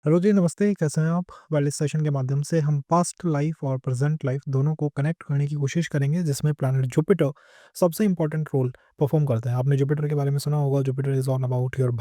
Hello जी, नमस्ते। कैसे हैं आप? वेल, इस सेशन के माध्यम से हम पास्ट लाइफ और प्रेजेंट लाइफ दोनों को कनेक्ट करने की कोशिश करेंगे, जिसमें प्लैनेट जुपिटर सबसे इंपॉर्टेंट रोल परफॉर्म करते हैं। आपने जुपिटर के बारे में सुना होगा, Jupiter is all about your.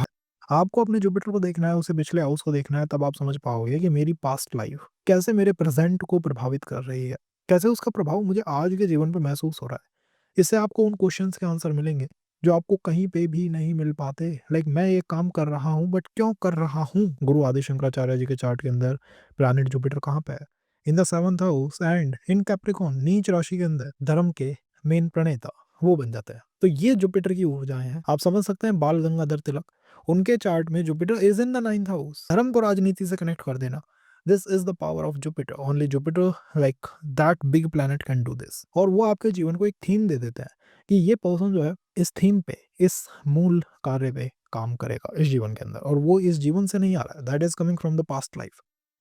आपको अपने जुपिटर को देखना है, उसे पिछले हाउस को देखना है, तब आप समझ पाओगे कि मेरी पास्ट लाइफ कैसे मेरे प्रेजेंट को प्रभावित कर रही है, कैसे उसका प्रभाव मुझे आज के जीवन पर महसूस हो रहा है। इससे आपको उन क्वेश्चंस के आंसर मिलेंगे जो आपको कहीं पे भी नहीं मिल पाते। लाइक मैं ये काम कर रहा हूँ, बट क्यों कर रहा हूँ? गुरु आदि शंकराचार्य जी के चार्ट के अंदर प्लैनेट जुपिटर कहाँ पे है? In the seventh house and in Capricorn, नीच राशि के अंदर धर्म के मेन प्रणेता वो बन जाता है। तो ये जुपिटर की ऊर्जाएं हैं। आप समझ सकते हैं बाल गंगाधर तिलक, उनके चार्ट में Jupiter is in the ninth house. धर्म को राजनीति से कनेक्ट कर देना, this is the power of Jupiter. Only Jupiter, like that big planet can do this. और वो आपके जीवन को एक थीम दे देते हैं कि ये पर्सन जो है इस थीम पे, इस मूल कार्य पे काम करेगा इस जीवन के अंदर, और वो इस जीवन से नहीं आ रहा है, that is coming from the past life.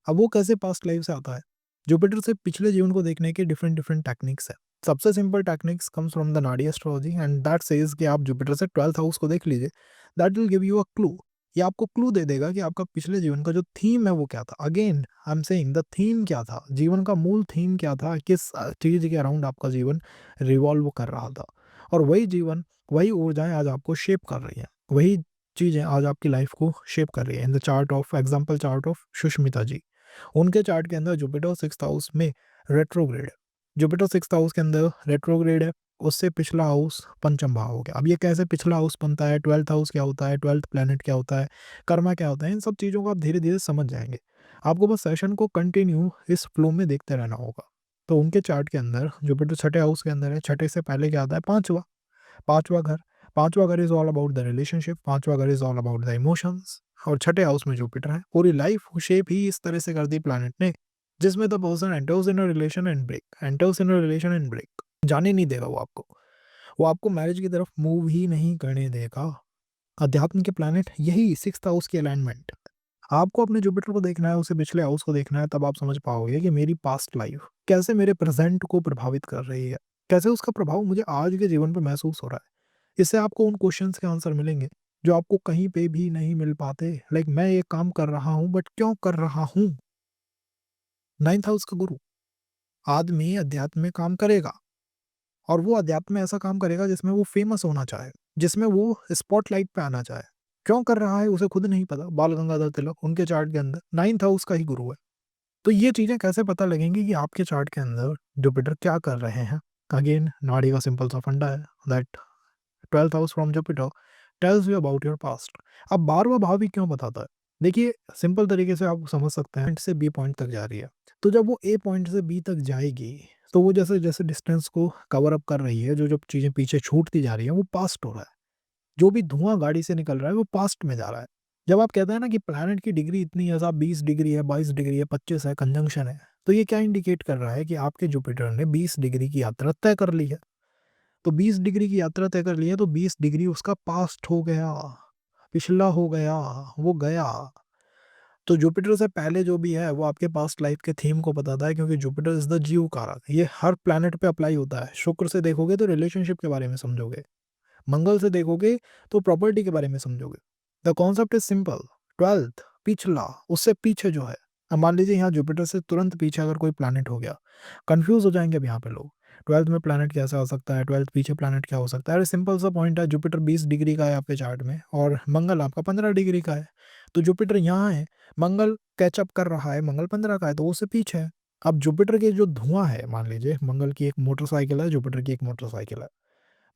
अब वो कैसे पास्ट लाइफ से आता है? जुपिटर से पिछले जीवन को देखने के डिफरेंट डिफरेंट टेक्निक्स है। सबसे simple techniques comes from the नाडी एस्ट्रोलॉजी एंड दैट सेज कि आप जुपिटर से 12th हाउस को देख लीजिए, that will give you a clue. ये आपको क्लू दे देगा कि आपका पिछले जीवन का जो थीम है वो क्या था। Again I am saying the theme क्या था, जीवन का मूल थीम क्या था, किस चीज के अराउंड आपका जीवन रिवॉल्व कर रहा था। और वही जीवन, वही ऊर्जाएं आज आपको शेप कर रही हैं, वही चीजें आज आपकी लाइफ को शेप कर रही है। In the chart of example, chart of Sushmita ji, उनके चार्ट के अंदर जुपिटर 6th हाउस में रेट्रोग्रेड है। जुपिटर 6th हाउस के अंदर रेट्रोग्रेड है, उससे पिछला हाउस पंचम भाव हो गया। अब ये कैसे पिछला हाउस बनता है, 12th हाउस क्या होता है, 12th प्लैनेट क्या होता है, कर्मा क्या होता है, इन सब चीज़ों को आप धीरे धीरे समझ जाएंगे। आपको बस सेशन को कंटिन्यू इस फ्लो में देखते रहना होगा। तो उनके चार्ट के अंदर जुपिटर छठे हाउस के अंदर है। छठे से पहले क्या आता है? पांचवा। पांचवा घर, पांचवा घर is all about the relationship, पांचवा घर is all about the emotions. और छठे हाउस में जुपिटर है। पूरी लाइफ शेप ही इस तरह से कर दी प्लैनेट ने, जिसमें the person enters in a relation and break, enters in a relation and break. जाने नहीं देगा वो आपको मैरिज की तरफ मूव ही नहीं करने देगा। अध्यात्म के प्लैनेट यही 6th हाउस की अलाइनमेंट। आपको अपने जुपिटर को देखना है, उसे पिछले हाउस को देखना है, तब आप समझ पाओगे कि मेरी पास्ट लाइफ कैसे मेरे प्रेजेंट को प्रभावित कर रही है, कैसे उसका प्रभाव मुझे आज के जीवन पर महसूस हो रहा है। इससे आपको उन क्वेश्चंस के आंसर मिलेंगे जो आपको कहीं पे भी नहीं मिल पाते। लाइक मैं ये काम कर रहा हूँ, बट क्यों कर रहा हूँ? 9th हाउस का गुरु, आदमी अध्यात्म में काम करेगा, और वो अध्यात्म में ऐसा काम करेगा जिसमें वो फेमस होना चाहे, जिसमें वो स्पॉटलाइट पे आना चाहे। क्यों कर रहा है उसे खुद नहीं पता। बाल गंगाधर तिलक, उनके चार्ट के अंदर 9th हाउस का ही गुरु है। तो ये चीजें कैसे पता लगेंगी कि आपके चार्ट के अंदर जुपिटर क्या कर रहे हैं? अगेन नाड़ी का सिंपल सा फंडा है that 12th house from Jupiter tells you about your past. अब 12वां भाव भी क्यों बताता है? देखिए, सिंपल तरीके से आप समझ सकते हैं, से बी पॉइंट तक जा रही है। तो जब वो ए पॉइंट से बी तक जाएगी, तो वो जैसे जैसे डिस्टेंस को कवर अप कर रही है, जो जो चीजें पीछे छूटती जा रही है वो पास्ट हो रहा है। जो भी धुआं गाड़ी से निकल रहा है वो पास्ट में जा रहा है। जब आप कहते हैं ना कि प्लैनेट की डिग्री इतनी है, साहब 20 डिग्री है, 22 डिग्री है, 25 है, कंजंक्शन है, तो ये क्या इंडिकेट कर रहा है कि आपके जुपिटर ने 20 डिग्री की यात्रा तय कर ली है। तो 20 डिग्री की यात्रा तय कर ली है, तो 20 डिग्री उसका पास्ट हो गया, पिछला हो गया, वो गया। तो जुपिटर से पहले जो भी है वो आपके पास्ट लाइफ के थीम को बताता है, क्योंकि जुपिटर इज द जीव कारक। ये हर प्लैनेट पे अप्लाई होता है। शुक्र से देखोगे तो रिलेशनशिप के बारे में समझोगे, मंगल से देखोगे तो प्रॉपर्टी के बारे में समझोगे। The concept is simple. 12th पिछला, उससे पीछे जो है। अब मान लीजिए यहाँ जुपिटर से तुरंत पीछे अगर कोई प्लैनेट हो गया, कंफ्यूज हो जाएंगे अब यहाँ पे लोग। 12th में प्लैनेट कैसा हो सकता है, 12th पीछे प्लैनेट क्या हो सकता है? अरे सिंपल सा पॉइंट है, जुपिटर 20 डिग्री का है आपके चार्ट में, और मंगल आपका 15 डिग्री का है। तो जुपिटर यहाँ है, मंगल कैचअप कर रहा है, मंगल 15 का है, तो वो उससे पीछे है। अब जुपिटर के जो धुआं है, मान लीजिए मंगल की एक मोटरसाइकिल है, जुपिटर की एक मोटरसाइकिल है।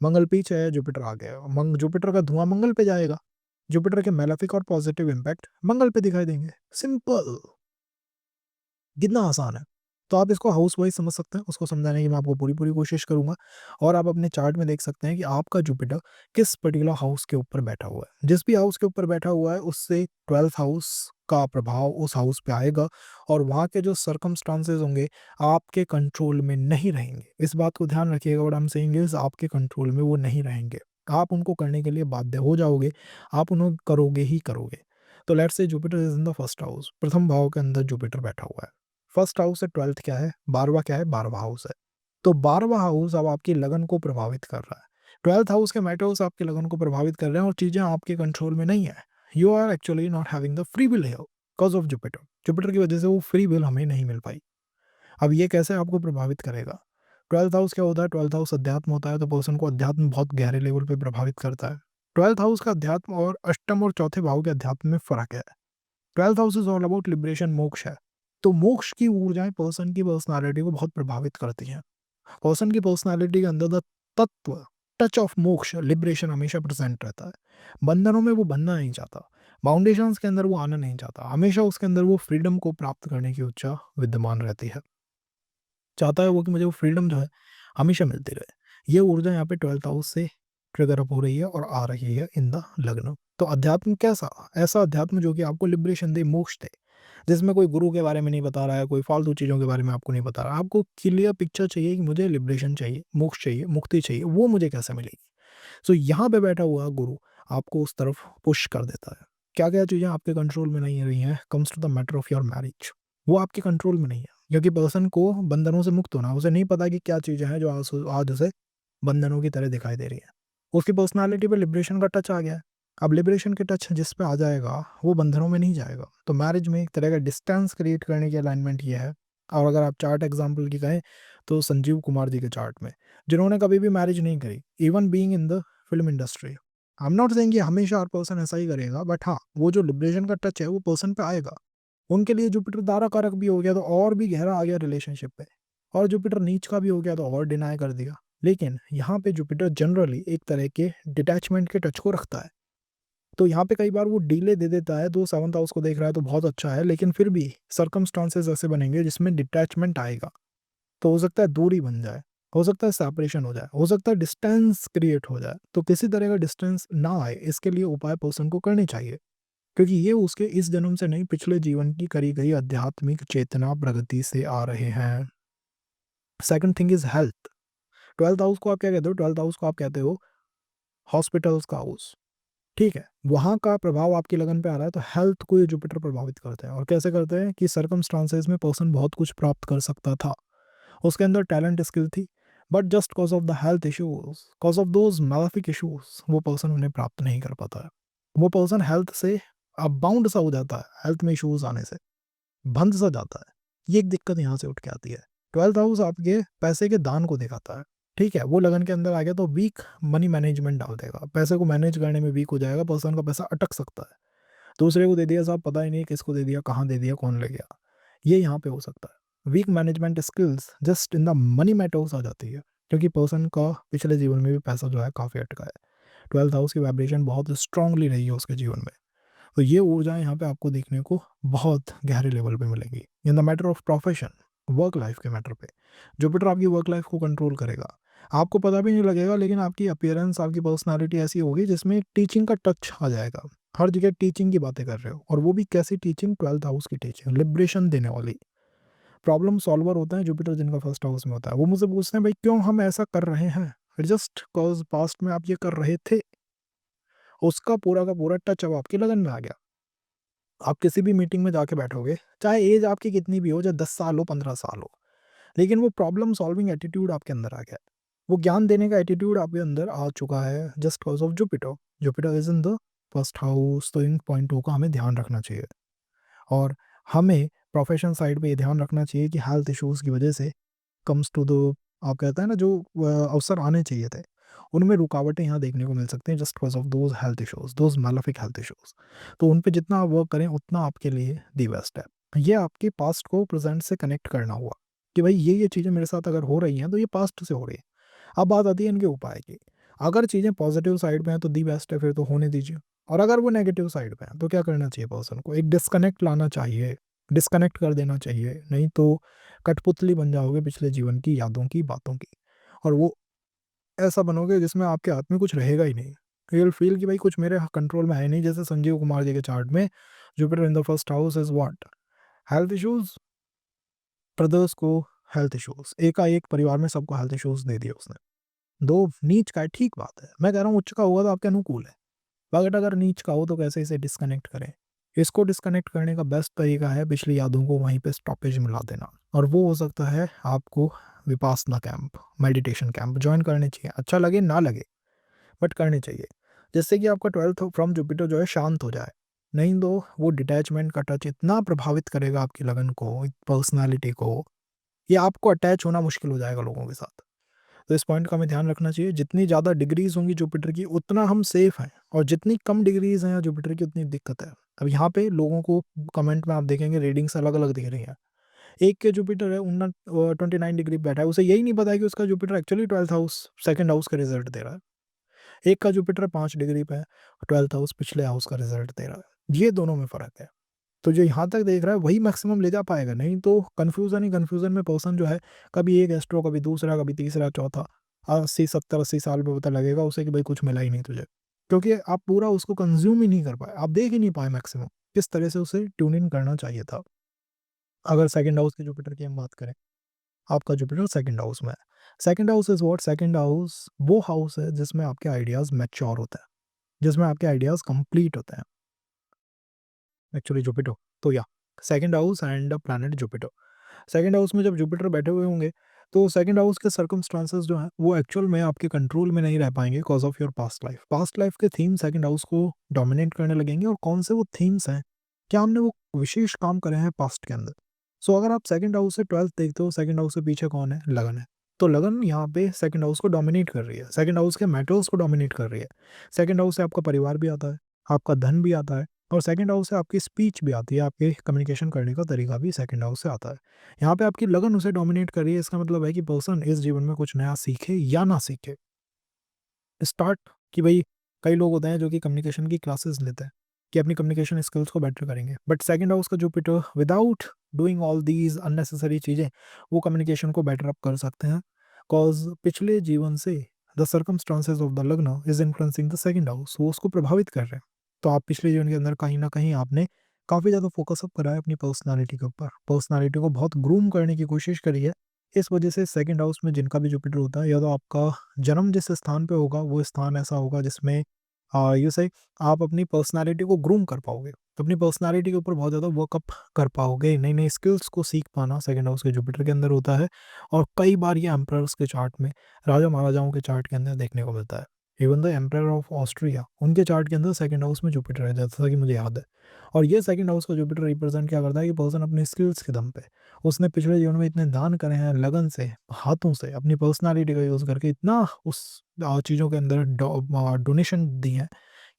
मंगल पीछे है, जुपिटर आगे है। जुपिटर का धुआं मंगल पे जाएगा, जुपिटर के मेलेफिक और पॉजिटिव इम्पैक्ट मंगल पे दिखाई देंगे। सिंपल, कितना आसान है। तो आप इसको हाउस वाइज समझ सकते हैं, उसको समझाने की मैं आपको पूरी पूरी कोशिश करूंगा। और आप अपने चार्ट में देख सकते हैं कि आपका जुपिटर किस पर्टिकुलर हाउस के ऊपर बैठा हुआ है। जिस भी हाउस के ऊपर बैठा हुआ है उससे 12th हाउस का प्रभाव उस हाउस पे आएगा, और वहाँ के जो सर्कमस्टांसेस होंगे आपके कंट्रोल में नहीं रहेंगे। इस बात को ध्यान रखिएगा, what I am saying is आपके कंट्रोल में वो नहीं रहेंगे। आप उनको करने के लिए बाध्य हो जाओगे, आप उन्हें करोगे ही करोगे। तो let's say Jupiter is in the first house, प्रथम भाव के अंदर जुपिटर बैठा हुआ है। फर्स्ट हाउस है, 12th क्या है, 12वां क्या है, 12वां हाउस है। तो 12वां हाउस अब आपकी लगन को प्रभावित कर रहा है। 12th हाउस के मैटर्स आपकी लगन को प्रभावित कर रहे हैं, और चीजें आपके कंट्रोल में नहीं है। You are actually not having the free will here. Because of Jupiter. Jupiter की वजह से वो फ्री विल हमें नहीं मिल पाई। अब ये कैसे आपको प्रभावित करेगा? 12th हाउस क्या होता है? 12th हाउस अध्यात्म होता है, तो पर्सन को अध्यात्म बहुत गहरे लेवल पे प्रभावित करता है। 12th हाउस का अध्यात्म और अष्टम और चौथे भाव के अध्यात्म में फ़र्क है। 12th house is all about liberation, मोक्ष है। तो मोक्ष की ऊर्जाएँ पर्सन की पर्सनैलिटी को बहुत प्रभावित करती हैं। पर्सन की पर्सनैलिटी के अंदर द तत्व, टच ऑफ मोक्ष, लिबरेशन हमेशा प्रेज़ेंट रहता है। बंधनों में वो बनना नहीं चाहता, बाउंडेशंस के अंदर वो आना नहीं चाहता, हमेशा उसके अंदर वो फ्रीडम को प्राप्त करने की इच्छा विद्यमान रहती है। चाहता है वो कि मुझे वो फ्रीडम जो है हमेशा मिलती रहे। ये ऊर्जा यहाँ पे 12th हाउस से ट्रिगर अप हो रही है और आ रही है इन द लग्न। तो अध्यात्म कैसा? ऐसा अध्यात्म जो कि आपको लिबरेशन दे, मोक्ष दे, जिसमें कोई गुरु के बारे में नहीं बता रहा है, कोई फालतू चीज़ों के बारे में आपको नहीं बता रहा। आपको क्लियर पिक्चर चाहिए कि मुझे लिबरेशन चाहिए, मोक्ष चाहिए, मुक्ति चाहिए, वो मुझे कैसे मिलेगी? सो यहाँ पे बैठा हुआ गुरु आपको उस तरफ पुश कर देता है। क्या-क्या चीज़ें आपके कंट्रोल में नहीं रही हैं, comes to the matter of your marriage, वो आपके कंट्रोल में नहीं है। क्योंकि पर्सन को बंधनों से मुक्त होना है, उसे नहीं पता कि क्या चीज़ें हैं जो आज उसे बंधनों की तरह दिखाई दे रही हैं। उसकी पर्सनैलिटी पे लिबरेशन का टच आ गया है। अब लिबरेशन के टच जिस पे आ जाएगा, वो बंधनों में नहीं जाएगा। तो मैरिज में एक तरह का डिस्टेंस क्रिएट करने की अलाइनमेंट ये है। और अगर आप चार्ट एग्ज़ाम्पल की कहें, तो संजीव कुमार जी के चार्ट में, जिन्होंने कभी भी मैरिज नहीं करी, even being in the film industry. I am not saying कि हमेशा हर पर्सन ऐसा ही करेगा, बट हाँ, वो जो लिबरेशन का टच है, वो पर्सन पे आएगा। उनके लिए जुपिटर तारा कारक भी हो गया तो और भी गहरा आ गया रिलेशनशिप पे, और जुपिटर नीच का भी हो गया तो और डिनाई कर दिया। लेकिन यहाँ पे जुपिटर जनरली एक तरह के डिटैचमेंट के टच को रखता है। तो यहाँ पे कई बार वो डिले दे देता है, तो 7th हाउस को देख रहा है तो बहुत अच्छा है, लेकिन फिर भी सर्कमस्टांसेस ऐसे बनेंगे जिसमें डिटैचमेंट आएगा। तो हो सकता है दूरी बन जाए, हो सकता है सेपरेशन हो जाए, हो सकता है डिस्टेंस क्रिएट हो जाए। तो किसी तरह का डिस्टेंस ना आए, इसके लिए उपाय पर्सन को करने चाहिए। क्योंकि ये उसके इस जन्म से नहीं, पिछले जीवन की करी गई आध्यात्मिक चेतना प्रगति से आ रहे हैं। Second thing is health. 12th house को आप क्या कहते हो? 12th हाउस को आप कहते हो हॉस्पिटल्स का हाउस। ठीक है, वहाँ का प्रभाव आपकी लगन पे आ रहा है, तो हेल्थ को ये जुपिटर प्रभावित करते हैं। और कैसे करते हैं कि सर्कमस्टांसेस में पर्सन बहुत कुछ प्राप्त कर सकता था, उसके अंदर टैलेंट स्किल थी, but just cause of the health issues, cause of those malefic issues, वो पर्सन उन्हें प्राप्त नहीं कर पाता है। वो पर्सन हेल्थ से अब बाउंड सा हो जाता है, हेल्थ में इश्यूज आने से बंद सा जाता है। ये एक दिक्कत यहाँ से उठ के आती है। 12th हाउस आपके पैसे के दान को दिखाता है। ठीक है, वो लगन के अंदर आ गया तो वीक मनी मैनेजमेंट डाल देगा, पैसे को मैनेज करने में वीक हो जाएगा, पर्सन का पैसा अटक सकता है। दूसरे को दे दिया साहब, पता ही नहीं किसको दे दिया, कहाँ दे दिया, कौन ले गया। ये यहाँ पे हो सकता है। Weak management skills just in the money matters आ जाती है, क्योंकि पर्सन का पिछले जीवन में भी पैसा जो है काफ़ी अटका है। 12th हाउस की वाइब्रेशन बहुत स्ट्रांगली रही है उसके जीवन में। तो ये ऊर्जा यहाँ पे आपको देखने को बहुत गहरे लेवल पे मिलेगी। In the matter of profession, work life के मैटर पे जुपिटर आपकी वर्क लाइफ को कंट्रोल करेगा। आपको पता भी नहीं लगेगा, लेकिन आपकी अपीयरेंस, आपकी पर्सनालिटी ऐसी होगी जिसमें टीचिंग का टच आ जाएगा। हर जगह टीचिंग की बातें कर रहे हो, और वो भी कैसी टीचिंग? 12th हाउस की टीचिंग, लिबरेशन देने वाली। प्रॉब्लम सॉल्वर होते हैं जुपिटर, जिनका फर्स्ट हाउस में होता है। वो मुझसे पूछते हैं, भाई क्यों हम ऐसा कर रहे हैं? जस्ट कॉज पास्ट में आप ये कर रहे थे, उसका पूरा का पूरा टच अब आपकी लगन में आ गया। आप किसी भी मीटिंग में जाके बैठोगे, चाहे एज आपकी कितनी भी हो, चाहे 10 साल हो, 15 साल हो, लेकिन वो प्रॉब्लम सॉल्विंग एटीट्यूड आपके अंदर आ गया है। वो ज्ञान देने का एटीट्यूड आपके अंदर आ चुका है, just because of Jupiter. Jupiter is in the first house, तो इन पॉइंटों का हमें ध्यान रखना चाहिए। और हमें प्रोफेशन साइड पे ये ध्यान रखना चाहिए कि हेल्थ इश्यूज़ की वजह से कम्स टू द, आप कहते हैं ना, जो अवसर आने चाहिए थे, उनमें रुकावटें यहाँ देखने को मिल सकती हैं, just because of those health issues, those malefic health issues. तो उन पे जितना आप वर्क करें, उतना आपके लिए दी बेस्ट है। ये आपके पास्ट को प्रेज़ेंट से कनेक्ट करना हुआ, कि भाई ये चीज़ें मेरे साथ अगर हो रही हैं, तो ये पास्ट से हो रही है। अब बात आती है इनके उपाय की। अगर चीज़ें पॉज़िटिव साइड में हैं, तो दी बेस्ट है, फिर तो होने दीजिए। और अगर वो नेगेटिव साइड पे हैं, तो क्या करना चाहिए पर्सन को? एक डिस्कनेक्ट लाना चाहिए, डिस्कनेक्ट कर देना चाहिए, नहीं तो कठपुतली बन जाओगे पिछले जीवन की यादों की, बातों की। और वो ऐसा बनोगे जिसमें आपके हाथ में कुछ रहेगा ही नहीं। यू विल फ़ील कि भाई कुछ मेरे कंट्रोल में है नहीं, जैसे संजीव कुमार जी के चार्ट में Jupiter in the first house is what? Health issues, brothers को हेल्थ इश्यूज़, एकाएक परिवार में सबको हेल्थ इश्यूज़ दे दिए उसने। 2 नीच का है, ठीक बात है। मैं कह रहा हूँ उच्च का होगा तो आपके अनुकूल है। बट अगर नीच का हो तो कैसे इसे डिस्कनेक्ट करें? इसको डिस्कनेक्ट करने का बेस्ट तरीका है पिछली यादों को वहीं पे स्टॉपेज मिला देना, और वो हो सकता है आपको Vipassana camp, meditation camp join करने चाहिए। अच्छा लगे ना लगे, बट करने चाहिए, जिससे कि आपका 12th फ्रॉम जुपिटर जो है शांत हो जाए। नहीं तो वो डिटैचमेंट का टच इतना प्रभावित करेगा आपकी लगन को, पर्सनैलिटी को, ये आपको अटैच होना मुश्किल हो जाएगा लोगों के साथ। तो इस पॉइंट का हमें ध्यान रखना चाहिए, जितनी ज़्यादा डिग्रीज़ होंगी जुपिटर की उतना हम सेफ हैं, और जितनी कम डिग्रीज़ हैं जुपिटर की उतनी दिक्कत है। अब यहाँ पे लोगों को कमेंट में आप देखेंगे रीडिंग्स अलग-अलग दिख रही हैं। एक के जुपिटर है 29 डिग्री बैठा है, उसे यही नहीं पता है कि उसका Jupiter actually 12th house, second house का रिज़ल्ट दे रहा है। एक का जुपिटर 5 डिग्री पे है, 12th हाउस पिछले हाउस का रिज़ल्ट दे रहा है। ये दोनों में फ़र्क है। तो जो यहाँ तक देख रहा है वही मैक्सिमम ले जा पाएगा, नहीं तो कन्फ्यूज़न ही कन्फ्यूज़न में पर्सन जो है, कभी एक एस्ट्रो, कभी दूसरा, कभी तीसरा, चौथा, 80, 70, 80 साल में पता लगेगा उसे कि भाई कुछ मिला ही नहीं तुझे। क्योंकि आप पूरा उसको कंज़्यूम ही नहीं कर पाए, आप देख ही नहीं पाए मैक्सिमम, किस तरह से उसे ट्यून इन करना चाहिए था। अगर सेकंड हाउस के जुपिटर की हम बात करें, आपका जुपिटर सेकंड हाउस में है। Second house is what? Second house वो हाउस है जिसमें आपके आइडियाज़ मैच्योर होते हैं, जिसमें आपके आइडियाज़ कंप्लीट होते हैं। एक्चुअली जुपिटर, तो या second house and planet Jupiter. Second house में जब जुपिटर बैठे हुए होंगे, तो सेकंड हाउस के सर्कमस्टांसेस जो हैं वो एक्चुअल में आपके कंट्रोल में नहीं रह पाएंगे, cause of your past life के थीम सेकंड हाउस को डोमिनेट करने लगेंगे, और कौन से वो थीम्स हैं, क्या हमने वो विशेष काम करे हैं पास्ट के अंदर। सो अगर आप सेकंड हाउस से 12th देखते हो, सेकंड हाउस के पीछे कौन है? लगन है। तो लगन यहाँ पे सेकंड हाउस को डोमिनेट कर रही है, सेकंड हाउस के मैटर्स को डोमिनेट कर रही है। सेकंड हाउस से आपका परिवार भी आता है, आपका धन भी आता है, और सेकंड हाउस से आपकी स्पीच भी आती है, आपके कम्युनिकेशन करने का तरीका भी सेकंड हाउस से आता है। यहाँ पे आपकी लगन उसे डोमिनेट कर रही है, इसका मतलब है कि पर्सन इस जीवन में कुछ नया सीखे या ना सीखे। स्टार्ट कि भई कई लोग होते हैं जो कि कम्युनिकेशन की क्लासेस लेते हैं, कि अपनी कम्युनिकेशन स्किल्स को बेटर करेंगे। बट सेकंड हाउस का Jupiter without doing all these unnecessary चीज़ें, वो कम्युनिकेशन को बेटर अप कर सकते हैं। कॉज़ पिछले जीवन से द सर्कमस्टांसेस ऑफ द लग्न is influencing the second house, वो उसको प्रभावित कर रहे हैं। तो आप पिछले जीवन के अंदर कहीं न कहीं आपने काफ़ी ज़्यादा फ़ोकस अप करा है अपनी पर्सनैलिटी के ऊपर। पर्सनैलिटी को बहुत ग्रूम करने की कोशिश करी है। इस वजह से सेकंड हाउस में जिनका भी जुपिटर होता है, या तो आपका जन्म जिस स्थान पे होगा वो स्थान ऐसा होगा जिसमें यू से आप अपनी पर्सनालिटी को ग्रूम कर पाओगे, तो अपनी पर्सनालिटी के ऊपर बहुत ज़्यादा वर्कअप कर पाओगे, नई नई स्किल्स को सीख पाना सेकंड हाउस के जुपिटर के अंदर होता है। और कई बार ये एम्परर्स के चार्ट में, राजा महाराजाओं के चार्ट के अंदर देखने को मिलता है। Even the emperor of Austria, उनके चार्ट के अंदर सेकंड हाउस में जुपिटर है, जैसा कि मुझे याद है। और ये सेकंड हाउस का जुपिटर रिप्रेजेंट क्या करता है कि पर्सन अपनी स्किल्स के दम पे, उसने पिछले जीवन में इतने दान करे हैं लगन से, हाथों से, अपनी पर्सनालिटी का यूज़ करके इतना उस चीज़ों के अंदर डोनेशन दी है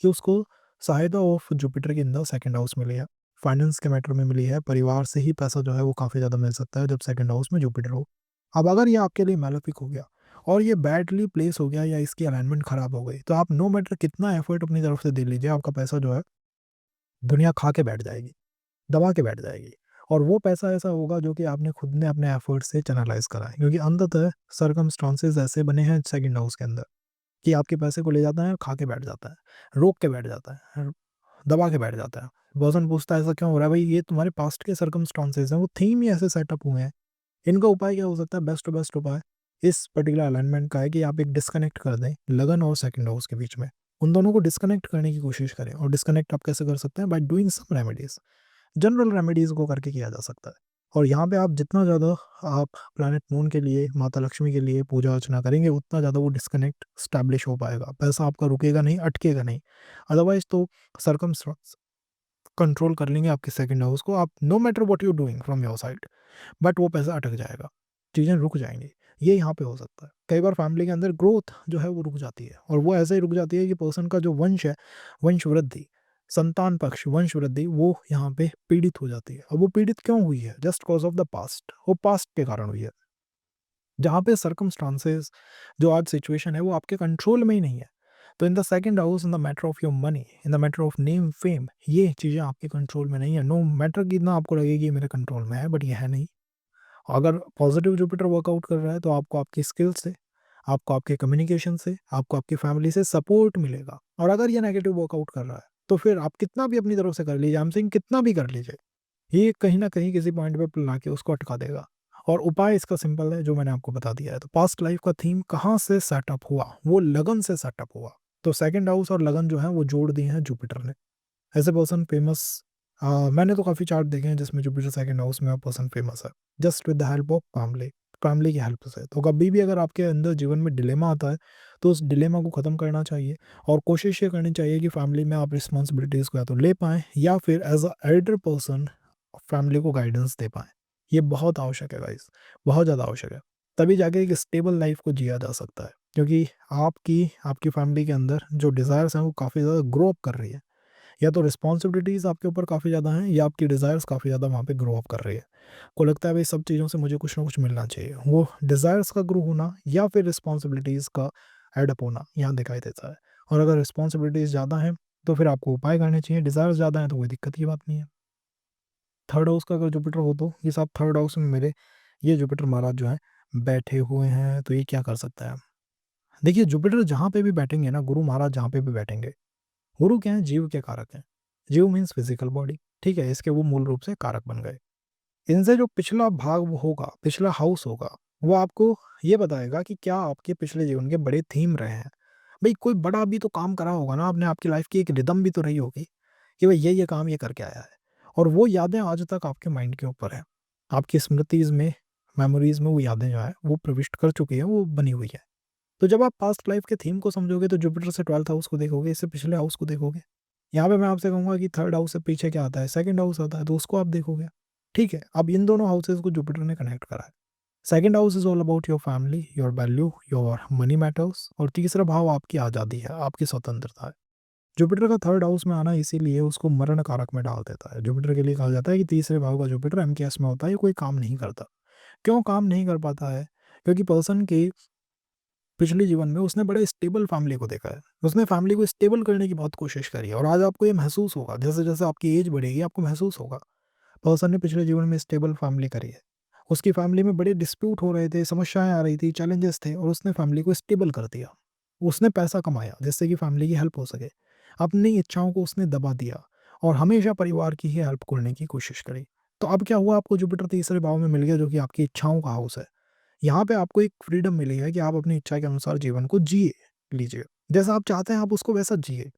कि उसको सहायता ऑफ जुपिटर के अंदर सेकंड हाउस मिली है। फाइनेंस के मैटर में मिली है, परिवार से ही पैसा जो है वो काफ़ी ज़्यादा मिल सकता है जब सेकंड हाउस में जुपिटर हो। अब अगर ये आपके लिए मैलेफिक हो गया और ये बैडली प्लेस हो गया, या इसकी अलाइनमेंट खराब हो गई, तो आप नो मैटर कितना एफर्ट अपनी तरफ से दे लीजिए, आपका पैसा जो है दुनिया खा के बैठ जाएगी, दबा के बैठ जाएगी। और वो पैसा ऐसा होगा जो कि आपने खुद ने अपने एफर्ट से चैनलाइज़ करा है, क्योंकि अंततः सर्कमस्टांसेस ऐसे बने हैं सेकंड हाउस के अंदर कि आपके पैसे को ले जाता है, खा के बैठ जाता है, रोक के बैठ जाता है, दबा के बैठ जाता है। पर्सन पूछता है ऐसा क्यों हो रहा है? भाई ये तुम्हारे पास्ट के सर्कमस्टांसेस हैं, वो थीम ही ऐसे सेटअप हुए हैं। इनका उपाय क्या हो सकता है? बेस्ट टू बेस्ट उपाय इस पर्टिकुलर अलाइनमेंट का है कि आप एक डिस्कनेक्ट कर दें लगन और सेकंड हाउस के बीच में। उन दोनों को डिस्कनेक्ट करने की कोशिश करें, और डिस्कनेक्ट आप कैसे कर सकते हैं? By doing some remedies. General remedies को करके किया जा सकता है। और यहाँ पे आप जितना ज़्यादा आप प्लैनेट मून के लिए, माता लक्ष्मी के लिए पूजा अर्चना करेंगे, उतना ज़्यादा वो डिस्कनेक्ट एस्टैब्लिश हो पाएगा। पैसा आपका रुकेगा नहीं, अटकेगा नहीं। अदरवाइज़ तो सर्कमस्टेंस कंट्रोल कर लेंगे आपके सेकंड हाउस को। आप no matter what you doing from your side, but वो पैसा अटक जाएगा, चीज़ें रुक जाएँगी। ये यहाँ पे हो सकता है। कई बार फैमिली के अंदर ग्रोथ जो है वो रुक जाती है, और वो ऐसे ही रुक जाती है कि पर्सन का जो वंश है, वंश वृद्धि, संतान पक्ष, वंश वृद्धि, वो यहाँ पे पीड़ित हो जाती है। और वो पीड़ित क्यों हुई है? Just cause of the past, वो पास्ट के कारण हुई है। जहाँ पे सर्कमस्टांसेस, जो आज सिचुएशन है वो आपके कंट्रोल में ही नहीं है। तो in the second house, in the matter of your money, in the matter of name, fame, ये चीज़ें आपके कंट्रोल में नहीं है। नो मैटर कितना आपको लगे कि ये मेरे कंट्रोल में है, बट ये है नहीं। अगर पॉजिटिव जुपिटर वर्कआउट कर रहा है तो आपको आपकी स्किल से, आपको आपके कम्युनिकेशन से, आपको आपकी फैमिली से सपोर्ट मिलेगा। और अगर ये नेगेटिव वर्कआउट कर रहा है तो फिर आप कितना भी अपनी तरफ से कर लीजिए, आई एम सेइंग कितना भी कर लीजिए, ये कहीं न कहीं किसी पॉइंट पे ला के उसको अटका देगा। और उपाय इसका सिंपल है, जो मैंने आपको बता दिया है। तो पास्ट लाइफ का थीम कहाँ से सेटअप हुआ? वो लगन से सेटअप हुआ। तो सेकंड हाउस और लगन जो है वो जोड़ दिए हैं जुपिटर ने। ऐसे पर्सन फेमस, मैंने तो काफ़ी चार्ट देखे हैं जिसमें जुपिटर सेकंड हाउस में पर्सन फेमस है, just with the help of family. Family की हेल्प से। तो कभी भी अगर आपके अंदर जीवन में डिलेमा आता है, तो उस डिलेमा को ख़त्म करना चाहिए और कोशिश ये करनी चाहिए कि फैमिली में आप रिस्पॉन्सिबिलिटीज़ को या तो ले पाएँ या फिर as a elder person family को गाइडेंस दे पाएँ। ये बहुत आवश्यक है गाइस, बहुत ज़्यादा आवश्यक है। तभी जाके एक स्टेबल लाइफ़ को जिया जा सकता है, क्योंकि आपकी फैमिली के अंदर जो डिज़ायर्स हैं वो काफ़ी ज़्यादा ग्रो अप कर रही है। या तो रिस्पॉन्सिबिलिटीज़ आपके ऊपर काफ़ी ज़्यादा हैं या आपकी डिज़ायर्स काफ़ी ज़्यादा वहाँ पे ग्रो अप कर रही है। को लगता है भाई सब चीज़ों से मुझे कुछ ना कुछ मिलना चाहिए। वो डिज़ायर्स का ग्रो होना या फिर रिस्पॉन्सिबिलिटीज़ का एड अप होना यहाँ दिखाई देता है। और अगर रिस्पॉन्सिबिलिटीज़ ज़्यादा हैं, तो फिर आपको उपाय करने चाहिए, डिज़ायर्स ज़्यादा हैं तो कोई दिक्कत की बात नहीं है। थर्ड हाउस का अगर जुपिटर हो तो ये साहब थर्ड हाउस में मेरे ये जुपिटर महाराज जो हैं बैठे हुए हैं, तो ये क्या कर सकता है? देखिए जुपिटर जहाँ पे भी बैठेंगे ना, गुरु महाराज जहाँ पे भी बैठेंगे, गुरु क्या है? जीव के कारक हैं। जीव मीन्स फिज़िकल बॉडी, ठीक है? इसके वो मूल रूप से कारक बन गए। इनसे जो पिछला भाग वो होगा, पिछला हाउस होगा, वो आपको ये बताएगा कि क्या आपके पिछले जीवन के बड़े थीम रहे हैं। भई कोई बड़ा भी तो काम करा होगा ना आपने, आपकी लाइफ़ की एक रिदम भी तो रही होगी कि भई ये काम ये करके आया है। और वो यादें आज तक आपके माइंड के ऊपर हैं। आपकी स्मृतिज़ में, मेमोरीज़ में वो यादें जो हैं, वो प्रविष्ट कर चुकी हैं, वो बनी हुई हैं। तो जब आप पास्ट लाइफ़ के थीम को समझोगे तो जुपिटर से 12th हाउस को देखोगे, इससे पिछले हाउस को देखोगे। यहाँ पे मैं आपसे कहूँगा कि थर्ड हाउस से पीछे क्या आता है? सेकंड हाउस आता है, तो उसको आप देखोगे। ठीक है? अब इन दोनों हाउसेज़ को जुपिटर ने कनेक्ट करा है। Second house is all about your family, your value, your money matters और तीसरा भाव आपकी आज़ादी है, आपकी स्वतंत्रता है। जुपिटर का थर्ड हाउस में आना इसीलिए उसको मरण कारक में डाल देता है। जुपिटर के लिए कहा जाता है कि तीसरे भाव का जुपिटर एमकेएस में होता है, ये कोई काम नहीं करता। क्यों काम नहीं कर पाता है? क्योंकि पर्सन की पिछले जीवन में उसने बड़े स्टेबल फैमिली को देखा है। उसने फैमिली को स्टेबल करने की बहुत कोशिश करी है और आज आपको ये महसूस होगा, जैसे-जैसे आपकी एज बढ़ेगी आपको महसूस होगा। पर्सन ने पिछले जीवन में स्टेबल फैमिली करी है। उसकी फैमिली में बड़े डिस्प्यूट हो रहे थे, समस्याएँ आ रही थी, चैलेंजेस थे और उसने फैमिली को स्टेबल कर दिया। उसने पैसा कमाया जिससे कि फैमिली की हेल्प हो सके। अपनी इच्छाओं को उसने दबा दिया और हमेशा परिवार की ही हेल्प करने की कोशिश करी। तो अब क्या हुआ, आपको जुपिटर तीसरे भाव में मिल गया जो कि आपकी इच्छाओं का हाउस है। यहाँ पे आपको एक फ्रीडम मिली है कि आप अपनी इच्छा के अनुसार जीवन को जिए लीजिए। जैसा आप चाहते हैं आप उसको वैसा जिए।